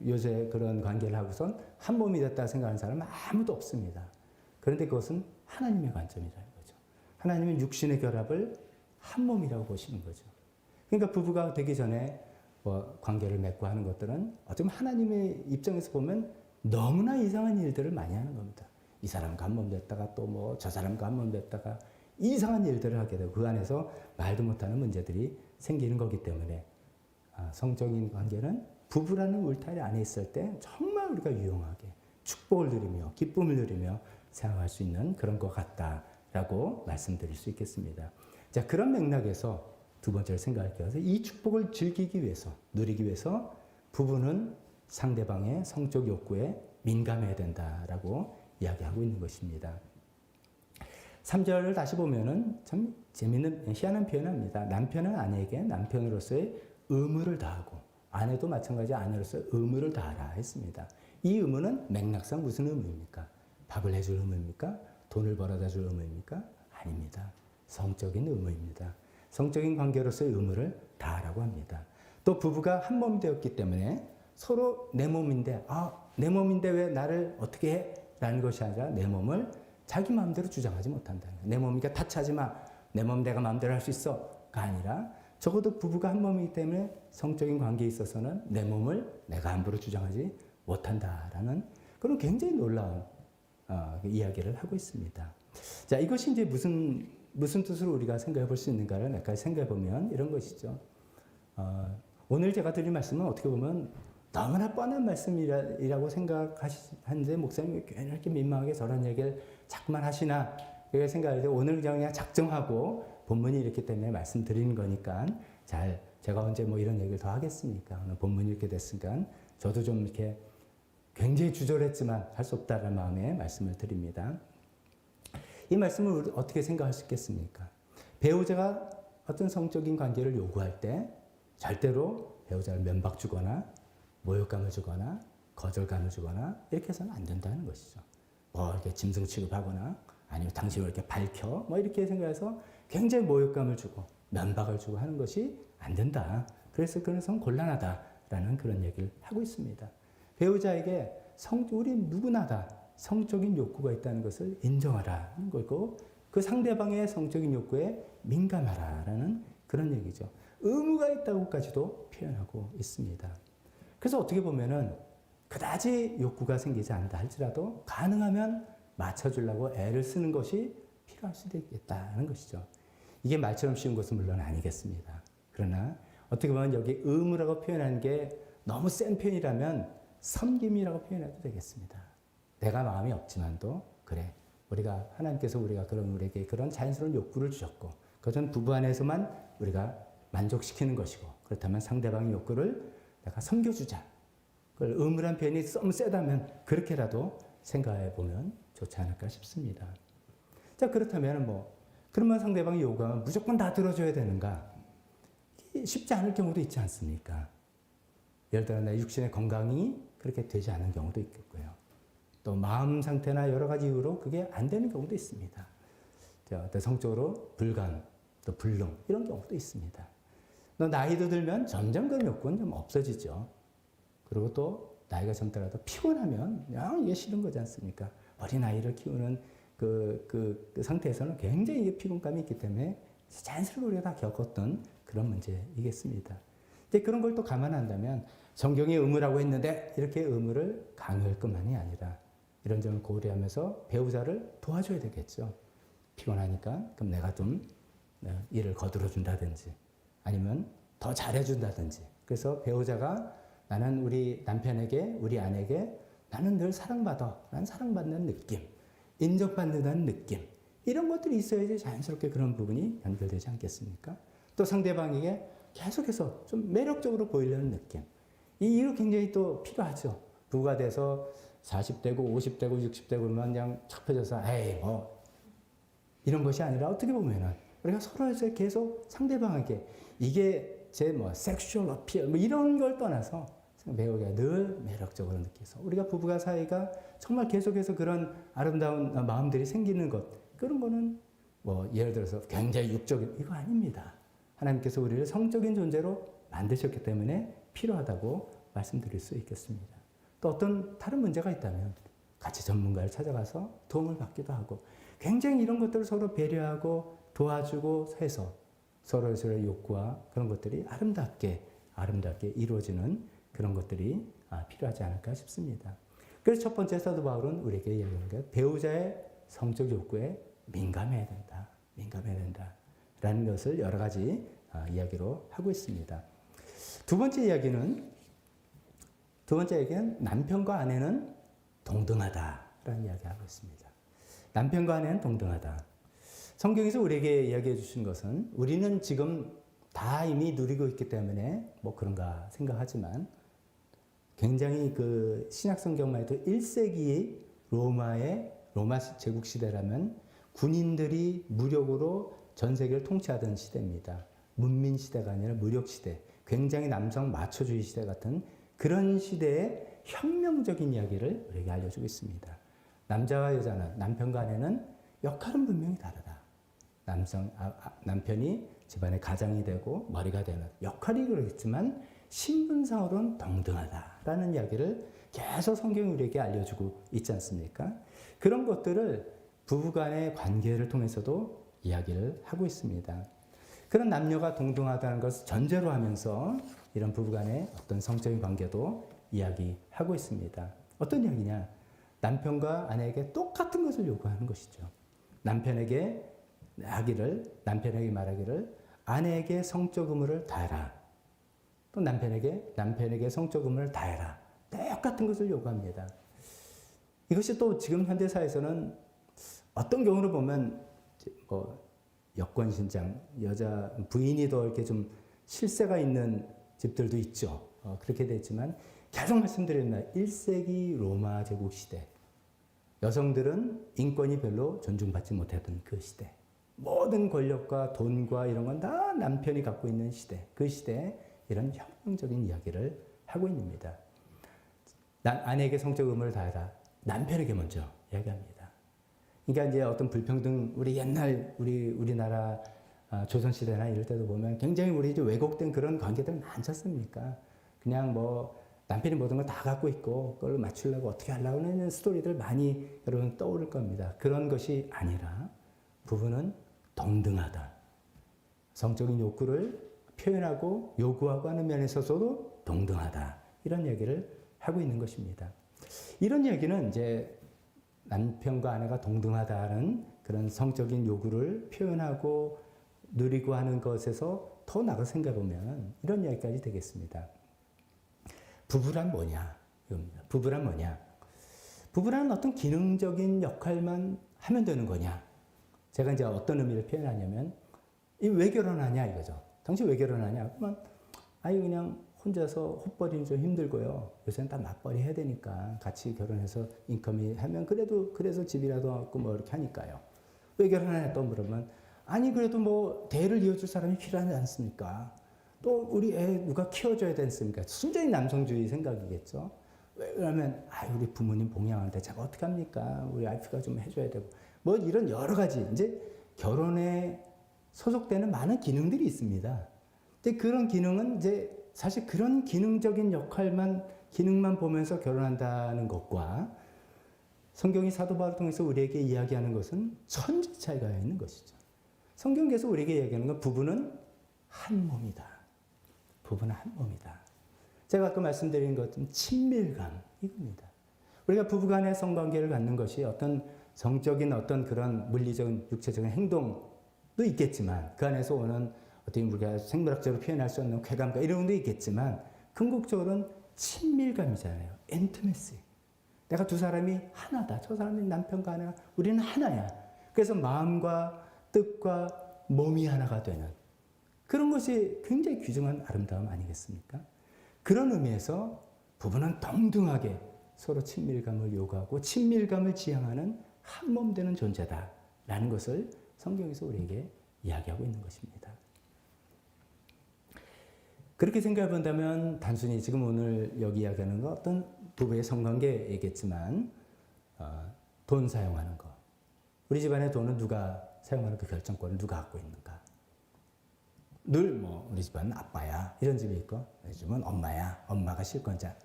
A: 요새 그런 관계를 하고선 한 몸이 됐다 생각하는 사람은 아무도 없습니다. 그런데 그것은 하나님의 관점이라는 거죠. 하나님은 육신의 결합을 한 몸이라고 보시는 거죠. 그러니까 부부가 되기 전에 뭐 관계를 맺고 하는 것들은 어쩌면 하나님의 입장에서 보면 너무나 이상한 일들을 많이 하는 겁니다. 이 사람과 한 몸 됐다가 또 뭐 저 사람과 한 몸 됐다가 이상한 일들을 하게 되고 그 안에서 말도 못하는 문제들이 생기는 거기 때문에 성적인 관계는 부부라는 울타리 안에 있을 때 정말 우리가 유용하게 축복을 누리며 기쁨을 누리며 생각할 수 있는 그런 것 같다라고 말씀드릴 수 있겠습니다. 자, 그런 맥락에서 두 번째로 생각할게요. 이 축복을 즐기기 위해서, 누리기 위해서 부부는 상대방의 성적 욕구에 민감해야 된다라고 이야기하고 있는 것입니다. 3절을 다시 보면은 참 재미있는, 희한한 표현입니다. 남편은 아내에게 남편으로서의 의무를 다하고, 아내도 마찬가지 아내로서의 의무를 다하라 했습니다. 이 의무는 맥락상 무슨 의무입니까? 밥을 해줄 의무입니까? 돈을 벌어다 줄 의무입니까? 아닙니다. 성적인 의무입니다. 성적인 관계로서의 의무를 다하라고 합니다. 또 부부가 한 몸이 되었기 때문에 서로 내 몸인데, 내 몸인데 왜 나를 어떻게 해? 라는 것이 아니라 내 몸을 자기 마음대로 주장하지 못한다. 내 몸이니까 타치하지 마. 내 몸 내가 마음대로 할 수 있어. 가 아니라 적어도 부부가 한 몸이기 때문에 성적인 관계에 있어서는 내 몸을 내가 함부로 주장하지 못한다라는 그런 굉장히 놀라운 이야기를 하고 있습니다. 자, 이것이 이제 무슨 뜻으로 우리가 생각해 볼 수 있는가를 몇 가지 생각해 보면 이런 것이죠. 오늘 제가 드린 말씀은 어떻게 보면 너무나 뻔한 말씀이라고 생각하는데 목사님이 괜히 이렇게 민망하게 저런 얘기를 자꾸만 하시나 이렇게 생각할 때 오늘 그냥 작정하고 본문이 이렇기 때문에 말씀드리는 거니까 제가 언제 뭐 이런 얘기를 더 하겠습니까? 오늘 본문이 이렇게 됐으니까 저도 좀 이렇게 굉장히 주저했지만 할 수 없다는 마음에 말씀을 드립니다. 이 말씀을 어떻게 생각할 수 있겠습니까? 배우자가 어떤 성적인 관계를 요구할 때 절대로 배우자를 면박 주거나 모욕감을 주거나 거절감을 주거나 이렇게 해서는 안 된다는 것이죠. 뭐 이렇게 짐승 취급하거나 아니면 당신을 이렇게 밝혀 뭐 이렇게 생각해서 굉장히 모욕감을 주고 면박을 주고 하는 것이 안 된다. 그래서 그래서 곤란하다라는 그런 얘기를 하고 있습니다. 배우자에게 우리 누구나 다 성적인 욕구가 있다는 것을 인정하라는 거고 그 상대방의 성적인 욕구에 민감하라라는 그런 얘기죠. 의무가 있다고까지도 표현하고 있습니다. 그래서 어떻게 보면은 그다지 욕구가 생기지 않다 할지라도 가능하면 맞춰주려고 애를 쓰는 것이 필요할 수도 있겠다는 것이죠. 이게 말처럼 쉬운 것은 물론 아니겠습니다. 그러나 어떻게 보면 여기 의무라고 표현하는 게 너무 센 표현이라면 섬김이라고 표현해도 되겠습니다. 내가 마음이 없지만도 그래 하나님께서 우리에게 그런 자연스러운 욕구를 주셨고 그것은 부부 안에서만 우리가 만족시키는 것이고 그렇다면 상대방의 욕구를 내가 섬겨주자. 그걸 의무란 표현이 너무 세다면 그렇게라도 생각해 보면 좋지 않을까 싶습니다. 자, 그렇다면 그러면 상대방이 요구하면 무조건 다 들어줘야 되는가? 쉽지 않을 경우도 있지 않습니까? 예를 들어 내 육신의 건강이 그렇게 되지 않은 경우도 있겠고요. 또 마음 상태나 여러 가지 이유로 그게 안 되는 경우도 있습니다. 또 성적으로 불감, 또 불능 이런 경우도 있습니다. 또 나이도 들면 점점 그런 욕구는 좀 없어지죠. 그리고 또 나이가 젊더라도 피곤하면 그냥 이게 싫은 거지 않습니까? 어린 아이를 키우는 그 상태에서는 굉장히 이게 피곤감이 있기 때문에 자연스럽게 우리가 다 겪었던 그런 문제이겠습니다. 근데 그런 걸 또 감안한다면 성경이 의무라고 했는데 이렇게 의무를 강요할 것만이 아니라 이런 점을 고려하면서 배우자를 도와줘야 되겠죠. 피곤하니까 그럼 내가 좀 일을 거들어 준다든지 아니면 더 잘해준다든지 그래서 배우자가 나는 우리 남편에게 우리 아내에게 나는 늘 사랑받아 난 사랑받는 느낌 인정받는다는 느낌 이런 것들이 있어야지 자연스럽게 그런 부분이 연결되지 않겠습니까? 또 상대방에게 계속해서 좀 매력적으로 보이려는 느낌 이거 굉장히 또 필요하죠. 부부가 돼서 40대고 50대고 60대고 그러면 그냥 착 펴져서 에이 이런 것이 아니라 어떻게 보면은 우리가 서로에서 계속 상대방에게 이게 제 뭐 섹슈얼 어피얼 뭐 이런 걸 떠나서 배우가 늘 매력적으로 느껴서 우리가 부부가 사이가 정말 계속해서 그런 아름다운 마음들이 생기는 것 그런 거는 뭐 예를 들어서 굉장히 육적인 이거 아닙니다. 하나님께서 우리를 성적인 존재로 만드셨기 때문에 필요하다고 말씀드릴 수 있겠습니다. 또 어떤 다른 문제가 있다면 같이 전문가를 찾아가서 도움을 받기도 하고 굉장히 이런 것들을 서로 배려하고 도와주고 해서 서로의 욕구와 그런 것들이 아름답게 이루어지는 그런 것들이 필요하지 않을까 싶습니다. 그래서 첫 번째 사도 바울은 우리에게 이야기하는 게 배우자의 성적 욕구에 민감해야 된다. 라는 것을 여러 가지 이야기로 하고 있습니다. 두 번째 이야기는 남편과 아내는 동등하다라는 이야기를 하고 있습니다. 남편과 아내는 동등하다. 성경에서 우리에게 이야기해 주신 것은 우리는 지금 다 이미 누리고 있기 때문에 뭐 그런가 생각하지만 굉장히 그 신약 성경만 해도 1세기 로마 제국 시대라면 군인들이 무력으로 전 세계를 통치하던 시대입니다. 문민 시대가 아니라 무력 시대, 굉장히 남성 마초주의 시대 같은 그런 시대의 혁명적인 이야기를 우리에게 알려주고 있습니다. 남자와 여자는, 남편과 아내는 역할은 분명히 다르다. 남편이 집안의 가장이 되고 머리가 되는 역할이 그렇지만 신분상으로는 동등하다라는 이야기를 계속 성경이 우리에게 알려주고 있지 않습니까? 그런 것들을 부부간의 관계를 통해서도 이야기를 하고 있습니다. 그런 남녀가 동등하다는 것을 전제로 하면서 이런 부부간의 어떤 성적인 관계도 이야기하고 있습니다. 어떤 이야기냐? 남편과 아내에게 똑같은 것을 요구하는 것이죠. 남편에게 말하기를 아내에게 성적 의무를 다해라. 또 남편에게 성적 의무를 다해라. 똑같은 것을 요구합니다. 이것이 또 지금 현대사에서는 어떤 경우를 보면 뭐 여권신장, 여자 부인이 더 이렇게 좀 실세가 있는 집들도 있죠. 그렇게 됐지만 계속 말씀드렸나 1세기 로마 제국 시대 여성들은 인권이 별로 존중받지 못했던 그 시대 모든 권력과 돈과 이런 건 다 남편이 갖고 있는 시대 그 시대에 이런 혁명적인 이야기를 하고 있습니다. 아내에게 성적 의무를 다해라. 남편에게 먼저 이야기합니다. 그러니까 이제 어떤 불평등 우리 옛날 우리나라 조선시대나 이럴 때도 보면 굉장히 우리 이제 왜곡된 그런 관계들 많지 않습니까? 그냥 뭐 남편이 모든 걸 다 갖고 있고 그걸 맞추려고 어떻게 하려고 하는 스토리들 많이 여러분 떠오를 겁니다. 그런 것이 아니라 부부는 동등하다. 성적인 욕구를 표현하고 요구하고 하는 면에 있어서도 동등하다. 이런 얘기를 하고 있는 것입니다. 이런 얘기는 이제 남편과 아내가 동등하다는 그런 성적인 요구를 표현하고 누리고 하는 것에서 더 나가 생각해 보면 이런 이야기까지 되겠습니다. 부부란 뭐냐? 이겁니다. 부부란 뭐냐? 부부란 어떤 기능적인 역할만 하면 되는 거냐? 제가 이제 어떤 의미를 표현하냐면 왜 결혼하냐 이거죠. 당신 왜 결혼하냐? 그러면 그냥 혼자서 헛벌이는 좀 힘들고요. 요새는 다 맞벌이 해야 되니까 같이 결혼해서 인컴이 하면 그래서 집이라도 갖고 뭐 이렇게 하니까요. 왜 결혼하냐 또 물으면 그래도 뭐 대를 이어줄 사람이 필요하지 않습니까? 또 우리 애 누가 키워줘야 되지 않습니까? 순전히 남성주의 생각이겠죠. 왜냐면 우리 부모님 봉양하는데 제가 어떻게 합니까? 우리 와이프가 좀 해줘야 되고 뭐 이런 여러 가지 이제 결혼에 소속되는 많은 기능들이 있습니다. 근데 그런 기능은 이제 사실 그런 기능적인 기능만 보면서 결혼한다는 것과 성경이 사도 바울을 통해서 우리에게 이야기하는 것은 천지 차이가 있는 것이죠. 성경에서 우리에게 이야기하는 건 부부는 한 몸이다. 부부는 한 몸이다. 제가 아까 말씀드린 것은 친밀감 이겁니다. 우리가 부부간의 성관계를 갖는 것이 어떤 성적인 어떤 그런 물리적인 육체적인 행동도 있겠지만 그 안에서 오는 어떻게 우리가 생물학적으로 표현할 수 없는 쾌감과 이런 것도 있겠지만 궁극적으로는 친밀감이잖아요. intimacy. 내가 두 사람이 하나다. 저 사람이 남편과 아내가 우리는 하나야. 그래서 마음과 뜻과 몸이 하나가 되는 그런 것이 굉장히 귀중한 아름다움 아니겠습니까? 그런 의미에서 부부는 동등하게 서로 친밀감을 요구하고 친밀감을 지향하는 한 몸 되는 존재다라는 것을 성경에서 우리에게 이야기하고 있는 것입니다. 그렇게 생각해 본다면 단순히 지금 오늘 여기 이야기하는 거 어떤 부부의 성관계이겠지만 돈 사용하는 거. 우리 집안의 돈은 누가 사용하는 그 결정권을 누가 갖고 있는가? 늘 뭐 우리 집안은 아빠야 이런 집이 있고 우리 집은 엄마야 엄마가 실권자.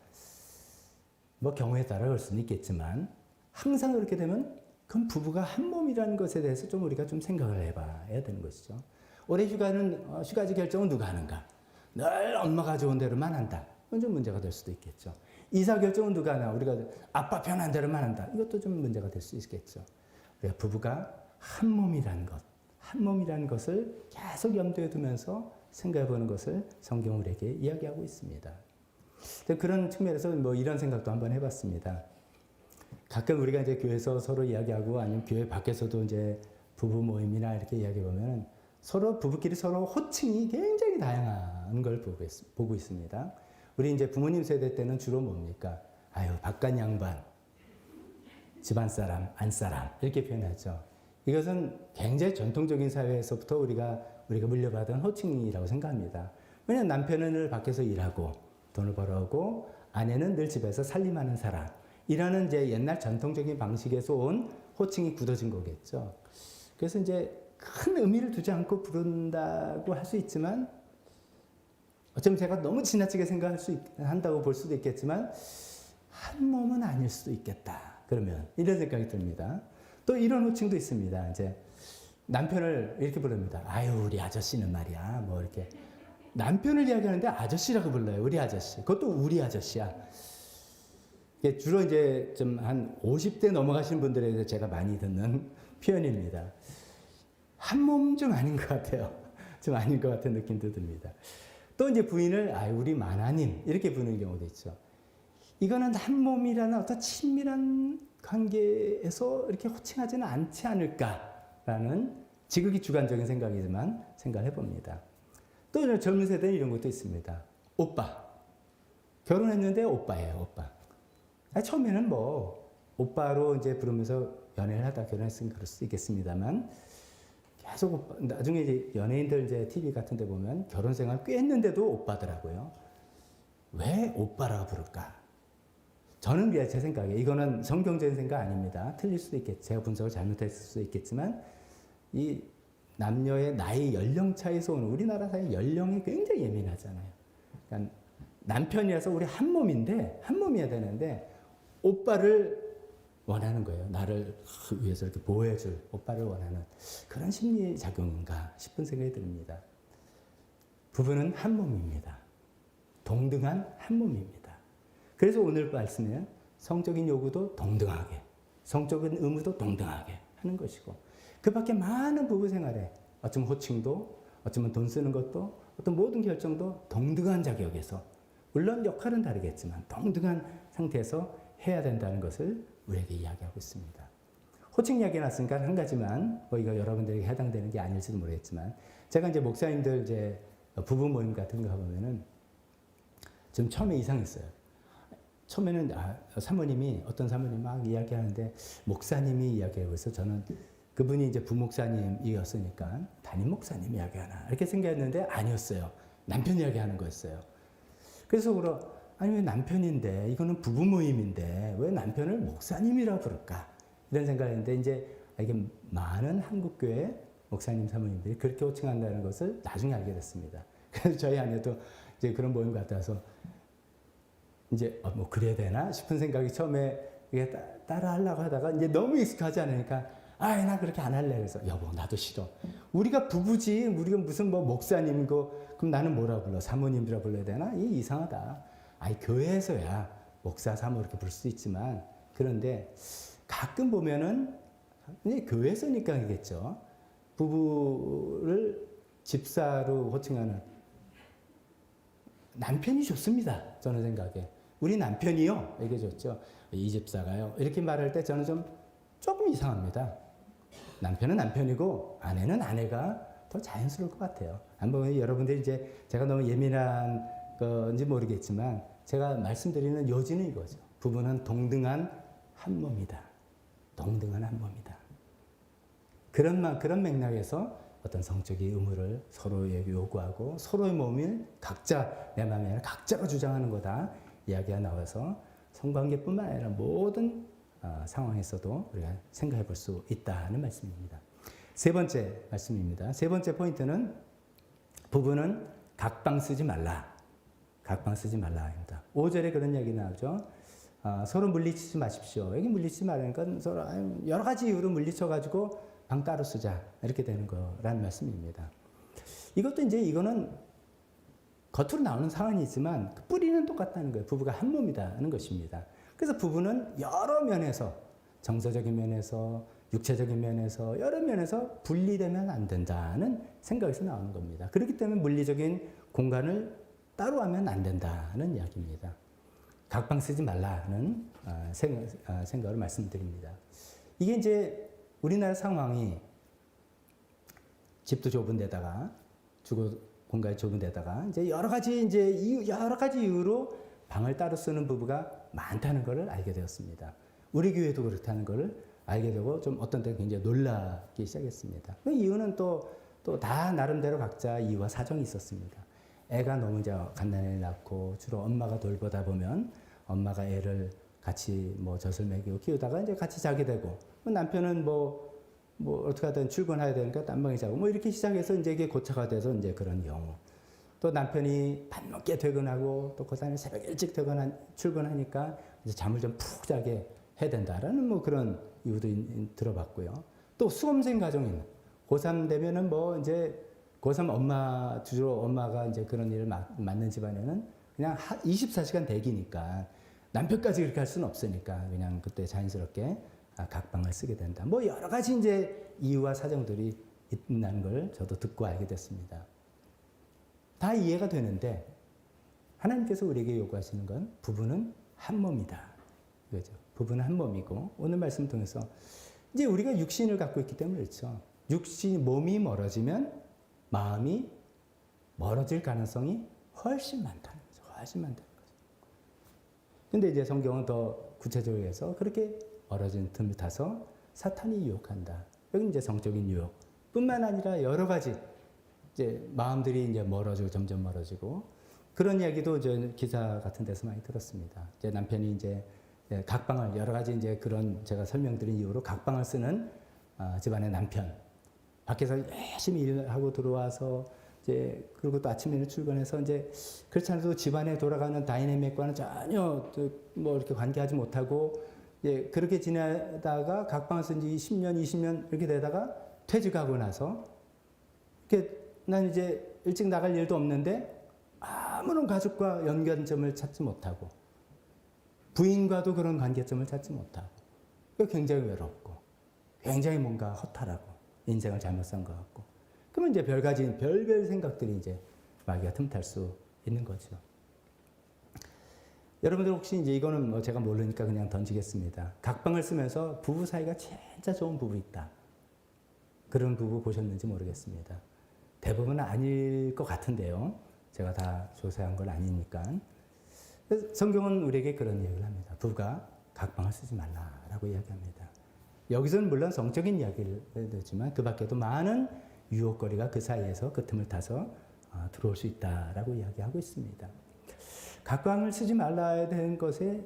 A: 뭐 경우에 따라 그럴 수는 있겠지만 항상 그렇게 되면 그럼 부부가 한 몸이라는 것에 대해서 좀 우리가 좀 생각을 해봐야 되는 것이죠. 올해 휴가는 휴가지 결정은 누가 하는가? 늘 엄마가 좋은 대로만 한다. 그건 좀 문제가 될 수도 있겠죠. 이사 결정은 누가 하나? 우리가 아빠 편한 대로만 한다. 이것도 좀 문제가 될 수 있겠죠. 우리가 부부가 한 몸이라는 것, 한 몸이라는 것을 계속 염두에 두면서 생각해 보는 것을 성경 우리에게 이야기하고 있습니다. 그런 측면에서 뭐 이런 생각도 한번 해봤습니다. 가끔 우리가 이제 교회에서 서로 이야기하고 아니면 교회 밖에서도 이제 부부 모임이나 이렇게 이야기해 보면 서로 부부끼리 서로 호칭이 굉장히 다양한 걸 보고 있습니다. 우리 이제 부모님 세대 때는 주로 뭡니까? 아유, 바깥 양반, 집안 사람, 안 사람 이렇게 표현하죠. 이것은 굉장히 전통적인 사회에서부터 우리가 물려받은 호칭이라고 생각합니다. 왜냐하면 남편은 늘 밖에서 일하고 돈을 벌어오고 아내는 늘 집에서 살림하는 사람. 이라는 이제 옛날 전통적인 방식에서 온 호칭이 굳어진 거겠죠. 그래서 이제 큰 의미를 두지 않고 부른다고 할 수 있지만 어쩌면 제가 너무 지나치게 한다고 볼 수도 있겠지만 한 몸은 아닐 수도 있겠다. 그러면 이런 생각이 듭니다. 또 이런 호칭도 있습니다. 이제 남편을 이렇게 부릅니다. 아유 우리 아저씨는 말이야. 뭐 이렇게 남편을 이야기하는데 아저씨라고 불러요. 우리 아저씨. 그것도 우리 아저씨야. 주로 이제 좀 한 50대 넘어가신 분들에 대해서 제가 많이 듣는 표현입니다. 한 몸 좀 아닌 것 같아요. 좀 아닌 것 같은 느낌도 듭니다. 또 이제 부인을 우리 마나님 이렇게 부르는 경우도 있죠. 이거는 한 몸이라는 어떤 친밀한 관계에서 이렇게 호칭하지는 않지 않을까라는 지극히 주관적인 생각이지만 생각을 해봅니다. 또 젊은 세대는 이런 것도 있습니다. 오빠. 결혼했는데 오빠예요, 오빠. 처음에는 뭐 오빠로 이제 부르면서 연애를 하다 결혼했으면 그럴 수도 있겠습니다만 계속 오빠, 나중에 이제 연예인들 이제 TV 같은 데 보면 결혼 생활 꽤 했는데도 오빠더라고요. 왜 오빠라고 부를까? 저는 제 생각에 이거는 성경적인 생각 아닙니다. 틀릴 수도 있겠죠. 제가 분석을 잘못했을 수도 있겠지만 이 남녀의 나이 연령 차에서 오는 우리나라 사회 연령이 굉장히 예민하잖아요. 그러니까 남편이라서 우리 한 몸인데 한 몸이어야 되는데 오빠를 원하는 거예요. 나를 위해서 이렇게 보호해줄 오빠를 원하는 그런 심리작용인가 싶은 생각이 듭니다. 부부는 한 몸입니다. 동등한 한 몸입니다. 그래서 오늘 말씀은 성적인 요구도 동등하게, 성적인 의무도 동등하게 하는 것이고 그 밖에 많은 부부 생활에 어쩌면 호칭도, 어쩌면 돈 쓰는 것도, 어떤 모든 결정도 동등한 자격에서 물론 역할은 다르겠지만 동등한 상태에서 해야 된다는 것을 우리에게 이야기하고 있습니다. 호칭 이야기 났으니까 한 가지만 뭐 이거 여러분들에게 해당되는 게 아닐지도 모르겠지만 제가 이제 목사님들 이제 부부 모임 같은 거 가보면은 좀 처음에 이상했어요. 처음에는 사모님이 어떤 사모님 막 이야기하는데 목사님이 이야기하고 있어. 저는 그분이 이제 부목사님이었으니까 담임 목사님 이야기하나 이렇게 생각했는데 아니었어요. 남편 이야기하는 거였어요. 그래서 아니 왜 남편인데 이거는 부부 모임인데 왜 남편을 목사님이라고 부를까 이런 생각을 했는데 이제 이게 많은 한국교회 목사님 사모님들이 그렇게 호칭한다는 것을 나중에 알게 됐습니다. 그래서 저희 아내도 이제 그런 모임 갔다 와서 이제 뭐 그래야 되나 싶은 생각이 처음에 이게 따라 하려고 하다가 이제 너무 익숙하지 않으니까 나 그렇게 안 할래. 그래서 여보 나도 싫어. 우리가 부부지 우리가 무슨 뭐 목사님이고 그럼 나는 뭐라 불러? 사모님이라 불러야 되나? 이 이상하다. 교회에서야 목사 사모 이렇게 부를 수 있지만 그런데 가끔 보면은 교회에서니까겠죠. 부부를 집사로 호칭하는 남편이 좋습니다. 저는 생각에. 우리 남편이요. 이게 좋죠. 이 집사가요. 이렇게 말할 때 저는 조금 이상합니다. 남편은 남편이고 아내는 아내가 더 자연스러울 것 같아요. 한번 여러분들이 이제 제가 너무 예민한 건지 모르겠지만 제가 말씀드리는 요지는 이거죠. 부부는 동등한 한 몸이다. 동등한 한 몸이다. 그런 맥락에서 어떤 성적인 의무를 서로에게 요구하고 서로의 몸을 각자 내 마음이 아니라 각자가 주장하는 거다 이야기가 나와서 성관계뿐만 아니라 모든 상황에서도 우리가 생각해 볼 수 있다는 말씀입니다. 세 번째 말씀입니다. 세 번째 포인트는 부부는 각방 쓰지 말라. 각방 쓰지 말라입니다. 5절에 그런 얘기 나오죠. 서로 물리치지 마십시오. 여기 물리치지 말라니까 서로 여러 가지 이유로 물리쳐가지고 방 따로 쓰자 이렇게 되는 거라는 말씀입니다. 이것도 이제 이거는 겉으로 나오는 상황이 있지만 그 뿌리는 똑같다는 거예요. 부부가 한 몸이다는 것입니다. 그래서 부부는 여러 면에서 정서적인 면에서 육체적인 면에서 여러 면에서 분리되면 안 된다는 생각에서 나오는 겁니다. 그렇기 때문에 물리적인 공간을 따로 하면 안 된다는 이야기입니다. 각방 쓰지 말라는 생각을 말씀드립니다. 이게 이제 우리나라 상황이 집도 좁은 데다가 주거 공간이 좁은 데다가 이제 여러 가지 이유로 방을 따로 쓰는 부부가 많다는 것을 알게 되었습니다. 우리 교회도 그렇다는 것을 알게 되고 좀 어떤 때 굉장히 놀라기 시작했습니다. 그 이유는 또 다 나름대로 각자 이유와 사정이 있었습니다. 애가 너무 이제 갓난아이를 낳고 주로 엄마가 돌보다 보면 엄마가 애를 같이 뭐 젖을 먹이고 키우다가 이제 같이 자게 되고 남편은 뭐 어떻게 하든 출근해야 되니까 딴방에 자고 뭐 이렇게 시작해서 이제 이게 고차가 돼서 이제 그런 경우. 또 남편이 밤늦게 퇴근하고 또 그 사람이 새벽 일찍 출근하니까 이제 잠을 좀 푹 자게 해야 된다라는 뭐 그런 이유도 들어봤고요. 또 수험생 가정인 고3 되면은 뭐 이제 고3 주로 엄마가 이제 그런 일을 맡는 집안에는 그냥 24시간 대기니까 남편까지 그렇게 할 수는 없으니까 그냥 그때 자연스럽게 각방을 쓰게 된다. 뭐 여러 가지 이제 이유와 사정들이 있다는 걸 저도 듣고 알게 됐습니다. 다 이해가 되는데 하나님께서 우리에게 요구하시는 건 부부는 한 몸이다. 그죠? 부부는 한 몸이고 오늘 말씀 통해서 이제 우리가 육신을 갖고 있기 때문에 그렇죠. 몸이 멀어지면 마음이 멀어질 가능성이 훨씬 많다는 거죠. 훨씬 많다는 거죠. 근데 이제 성경은 더 구체적으로 해서 그렇게 멀어진 틈을 타서 사탄이 유혹한다. 여기 이제 성적인 유혹 뿐만 아니라 여러 가지 이제 마음들이 이제 점점 멀어지고 그런 이야기도 저 기사 같은 데서 많이 들었습니다. 이제 남편이 이제 각방을 여러 가지 이제 그런 제가 설명드린 이유로 각방을 쓰는 집안의 남편 밖에서 열심히 일하고 들어와서 이제 그리고 또 아침에는 출근해서 이제 그렇지 않아도 집안에 돌아가는 다이내믹과는 전혀 뭐 이렇게 관계하지 못하고 예, 그렇게 지내다가 각방을 쓴 지 10년, 20년 이렇게 되다가 퇴직하고 나서 이렇게 난 이제 일찍 나갈 일도 없는데 아무런 가족과 연관점을 찾지 못하고 부인과도 그런 관계점을 찾지 못하고 굉장히 외롭고 굉장히 뭔가 허탈하고 인생을 잘못 산 것 같고 그러면 이제 별별 생각들이 이제 마귀가 틈탈 수 있는 거죠. 여러분들 혹시 이제 이거는 뭐 제가 모르니까 그냥 던지겠습니다. 각방을 쓰면서 부부 사이가 진짜 좋은 부부 있다. 그런 부부 보셨는지 모르겠습니다. 대부분은 아닐 것 같은데요. 제가 다 조사한 건 아니니까. 성경은 우리에게 그런 이야기를 합니다. 부부가 각방을 쓰지 말라라고 이야기합니다. 여기서는 물론 성적인 이야기를 되지만 그 밖에도 많은 유혹거리가 그 사이에서 그 틈을 타서 들어올 수 있다라고 이야기하고 있습니다. 각방을 쓰지 말아야 되는 것에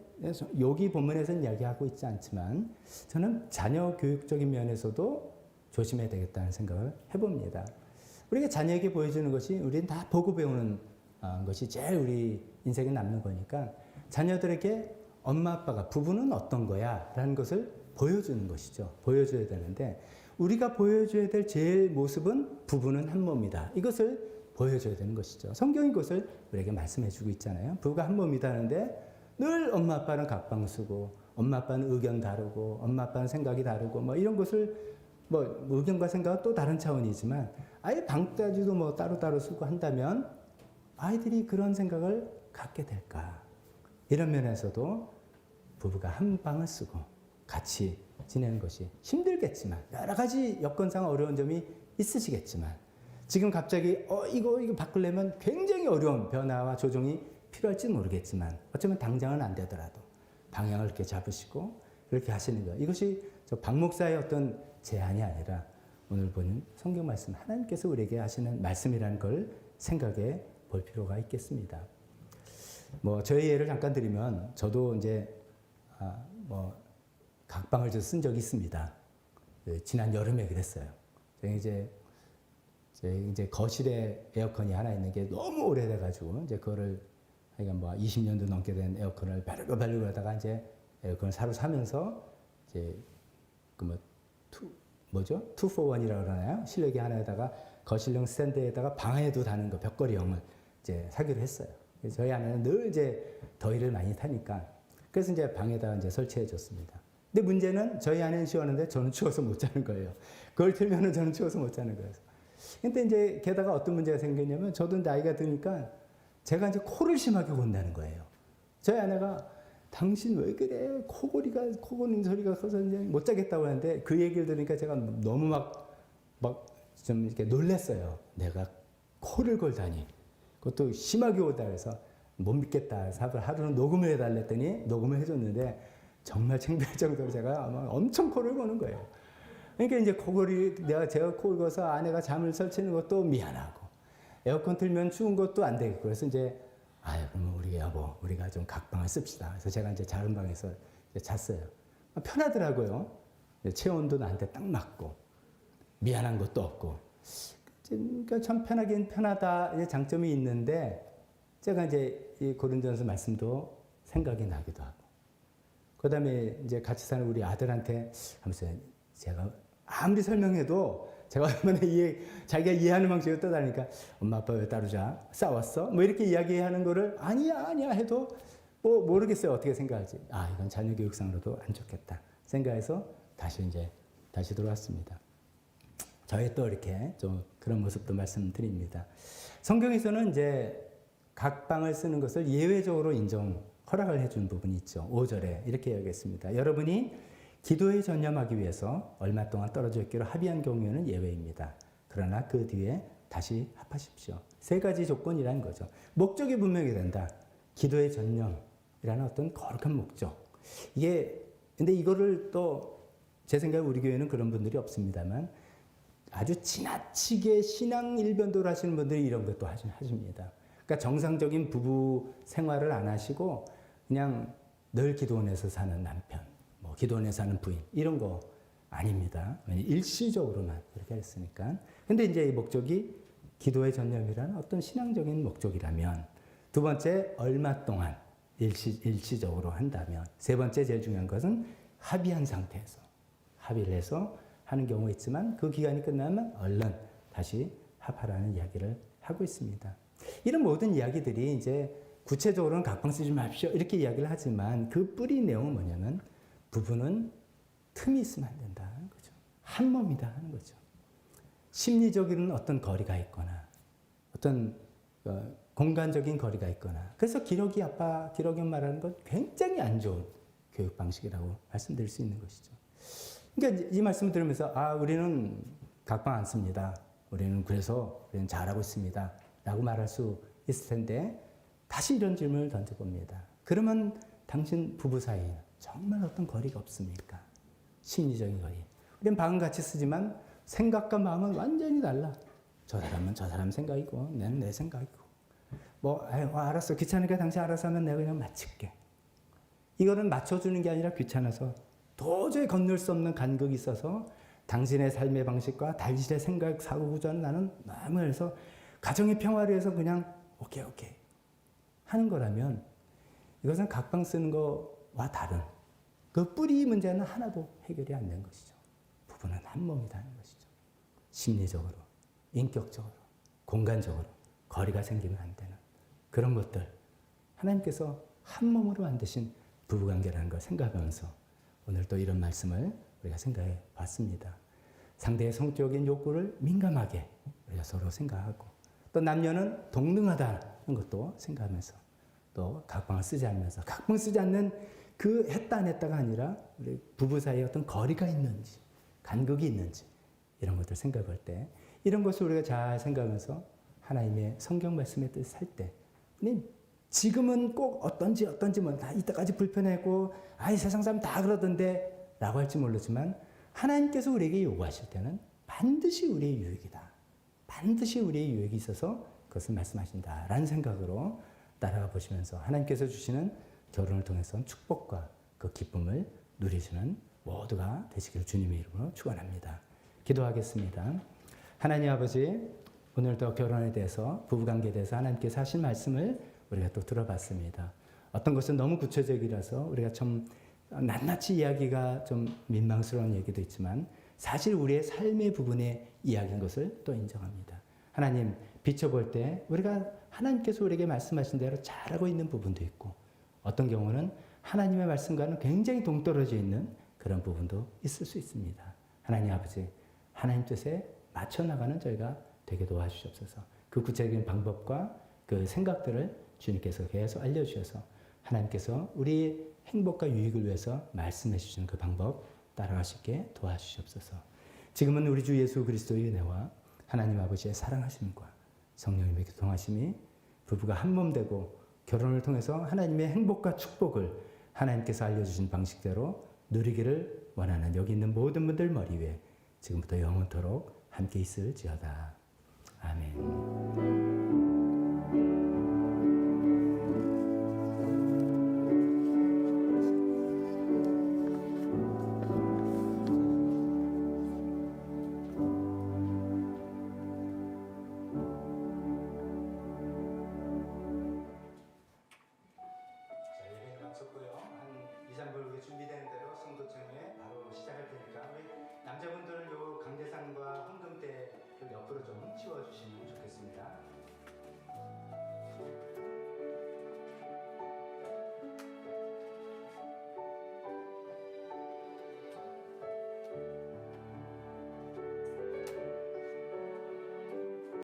A: 여기 본문에서는 이야기하고 있지 않지만 저는 자녀 교육적인 면에서도 조심해야 되겠다는 생각을 해봅니다. 우리가 자녀에게 보여주는 것이 우리는 다 보고 배우는 것이 제일 우리 인생에 남는 거니까 자녀들에게 엄마 아빠가 부부는 어떤 거야 라는 것을 보여주는 것이죠. 보여줘야 되는데 우리가 보여줘야 될 제일 모습은 부부는 한 몸이다. 이것을 보여줘야 되는 것이죠. 성경이 그것을 우리에게 말씀해 주고 있잖아요. 부부가 한 몸이다 하는데 늘 엄마 아빠는 각방 쓰고 엄마 아빠는 의견 다르고 엄마 아빠는 생각이 다르고 뭐 이런 것을 뭐 의견과 생각은 또 다른 차원이지만 아예 방까지도 뭐 따로따로 쓰고 한다면 아이들이 그런 생각을 갖게 될까? 이런 면에서도 부부가 한 방을 쓰고 같이 지내는 것이 힘들겠지만 여러 가지 여건상 어려운 점이 있으시겠지만 지금 갑자기 이거 바꾸려면 굉장히 어려운 변화와 조정이 필요할지는 모르겠지만 어쩌면 당장은 안 되더라도 방향을 이렇게 잡으시고 그렇게 하시는 거예요. 이것이 저 박 목사의 어떤 제안이 아니라 오늘 보는 성경 말씀, 하나님께서 우리에게 하시는 말씀이라는 걸 생각해 볼 필요가 있겠습니다. 뭐 저의 예를 잠깐 드리면 저도 이제 각방을 좀 쓴 적이 있습니다. 지난 여름에 그랬어요. 제가 이제 거실에 에어컨이 하나 있는 게 너무 오래돼가지고 이제 그거를 그러니까 뭐 20년도 넘게 된 에어컨을 바르고 하다가 이제 에어컨을 새로 사면서 이제 투 포 원이라고 그러나요? 실내기 하나에다가 거실용 스탠드에다가 방에도 다는 거 벽걸이형을 이제 사기로 했어요. 그래서 저희 아내는 늘 이제 더위를 많이 타니까 그래서 이제 방에다 이제 설치해 줬습니다. 근데 문제는 저희 아내는 시원한데 저는 추워서 못 자는 거예요. 그걸 틀면은 저는 추워서 못 자는 거예요. 근데 이제 게다가 어떤 문제가 생겼냐면 저도 나이가 드니까 제가 이제 코를 심하게 곤다는 거예요. 저희 아내가 당신 왜 그래? 코 고는 소리가 커서 이제 못 자겠다고 하는데 그 얘기를 들으니까 제가 너무 좀 이렇게 놀랐어요. 내가 코를 골다니. 그것도 심하게 오다 그래서 못 믿겠다. 하루는 녹음을 해달랬더니 녹음을 해줬는데 정말 창피할 정도로 제가 아마 엄청 코를 고는 거예요. 그러니까 이제 제가 코를 고서 아내가 잠을 설치는 것도 미안하고 에어컨 틀면 추운 것도 안 되겠고 그래서 이제 그러면 우리가 좀 각방을 씁시다. 그래서 제가 이제 작은 방에서 이제 잤어요. 편하더라고요. 체온도 나한테 딱 맞고 미안한 것도 없고 그러니까 참 편하긴 편하다 장점이 있는데 제가 이제 이 고린도전서 말씀도 생각이 나기도 하고 그다음에 이제 같이 사는 우리 아들한테 하면서 제가 아무리 설명해도 제가 얼마나 자기가 이해하는 방식으로 떠다니까 엄마 아빠 왜 따르자 싸웠어? 뭐 이렇게 이야기하는 거를 아니야 해도 뭐 모르겠어요. 어떻게 생각할지. 이건 자녀 교육상으로도 안 좋겠다 생각해서 다시 들어왔습니다. 저의 또 이렇게 좀 그런 모습도 말씀드립니다. 성경에서는 이제 각방을 쓰는 것을 예외적으로 허락을 해준 부분이 있죠. 5절에 이렇게 이야기했습니다. 여러분이 기도에 전념하기 위해서 얼마 동안 떨어져 있기로 합의한 경우에는 예외입니다. 그러나 그 뒤에 다시 합하십시오. 3가지 조건이라는 거죠. 목적이 분명히 된다. 기도의 전념이라는 어떤 거룩한 목적. 근데 이거를 또 제 생각에 우리 교회는 그런 분들이 없습니다만 아주 지나치게 신앙 일변도를 하시는 분들이 이런 것도 하십니다. 그러니까 정상적인 부부 생활을 안 하시고 그냥 늘 기도원에서 사는 남편, 기도원에서 사는 부인 이런 거 아닙니다. 일시적으로만 그렇게 했으니까. 근데 이제 이 목적이 기도의 전념이라는 어떤 신앙적인 목적이라면 두 번째 얼마 동안 일시적으로 한다면 세 번째 제일 중요한 것은 합의한 상태에서 합의를 해서 하는 경우가 있지만 그 기간이 끝나면 얼른 다시 합하라는 이야기를 하고 있습니다. 이런 모든 이야기들이 이제 구체적으로는 각방 쓰지 마십시오 이렇게 이야기를 하지만 그 뿌리 내용은 뭐냐면 부부는 틈이 있으면 안 된다 하는 거죠. 한 몸이다 하는 거죠. 심리적인 어떤 거리가 있거나 어떤 공간적인 거리가 있거나 그래서 기러기 아빠, 기러기 엄마라는 건 굉장히 안 좋은 교육 방식이라고 말씀드릴 수 있는 것이죠. 그러니까 이 말씀을 들으면서 우리는 각방 안 씁니다. 우리는 잘하고 있습니다. 라고 말할 수 있을 텐데 다시 이런 질문을 던져봅니다. 그러면 당신 부부 사이에 정말 어떤 거리가 없습니까? 심리적인 거리. 우리는 방은 같이 쓰지만 생각과 마음은 완전히 달라. 저 사람은 저 사람 생각이고 나는 내 생각이고 알았어. 귀찮으니까 당신 알아서 하면 내가 그냥 마칠게. 이거는 맞춰주는 게 아니라 귀찮아서 도저히 건널 수 없는 간극이 있어서 당신의 삶의 방식과 당신의 생각, 사고 구조는 나는 너무 해서 가정의 평화를 위해서 그냥 오케이 하는 거라면 이것은 각방 쓰는 거와 다른 그 뿌리 문제는 하나도 해결이 안 된 것이죠. 부부는 한 몸이다 하는 것이죠. 심리적으로, 인격적으로, 공간적으로 거리가 생기면 안 되는 그런 것들 하나님께서 한 몸으로 만드신 부부관계라는 걸 생각하면서 오늘 또 이런 말씀을 우리가 생각해 봤습니다. 상대의 성적인 욕구를 민감하게 우리가 서로 생각하고 또 남녀는 동등하다는 것도 생각하면서 또 각방을 쓰지 않으면서 각방 쓰지 않는 그 했다 안 했다가 아니라 우리 부부 사이에 어떤 거리가 있는지 간극이 있는지 이런 것들 생각할 때 이런 것을 우리가 잘 생각하면서 하나님의 성경 말씀의 뜻을 할 때 지금은 꼭 어떤지 다 이때까지 불편했고 세상 사람 다 그러던데 라고 할지 모르지만 하나님께서 우리에게 요구하실 때는 반드시 우리의 유익이다. 반드시 우리의 유익이 있어서 그것을 말씀하신다라는 생각으로 따라가 보시면서 하나님께서 주시는 결혼을 통해서 축복과 그 기쁨을 누리시는 모두가 되시기를 주님의 이름으로 축원합니다. 기도하겠습니다. 하나님 아버지, 오늘도 결혼에 대해서, 부부관계에 대해서 하나님께서 하신 말씀을 우리가 또 들어봤습니다. 어떤 것은 너무 구체적이라서 우리가 좀 낱낱이 이야기가 좀 민망스러운 얘기도 있지만 사실 우리의 삶의 부분의 이야기인 것을 또 인정합니다. 하나님, 비춰볼 때 우리가 하나님께서 우리에게 말씀하신 대로 잘하고 있는 부분도 있고 어떤 경우는 하나님의 말씀과는 굉장히 동떨어져 있는 그런 부분도 있을 수 있습니다. 하나님 아버지, 하나님 뜻에 맞춰 나가는 저희가 되게 도와주시옵소서. 그 구체적인 방법과 그 생각들을 주님께서 계속 알려주셔서 하나님께서 우리의 행복과 유익을 위해서 말씀해 주시는 그 방법 따라갈 수 있게 도와주시옵소서. 지금은 우리 주 예수 그리스도의 은혜와 하나님 아버지의 사랑하심과 성령님의 교통하심이 부부가 한 몸 되고 결혼을 통해서 하나님의 행복과 축복을 하나님께서 알려주신 방식대로 누리기를 원하는 여기 있는 모든 분들 머리 위에 지금부터 영원토록 함께 있을지어다. 아멘.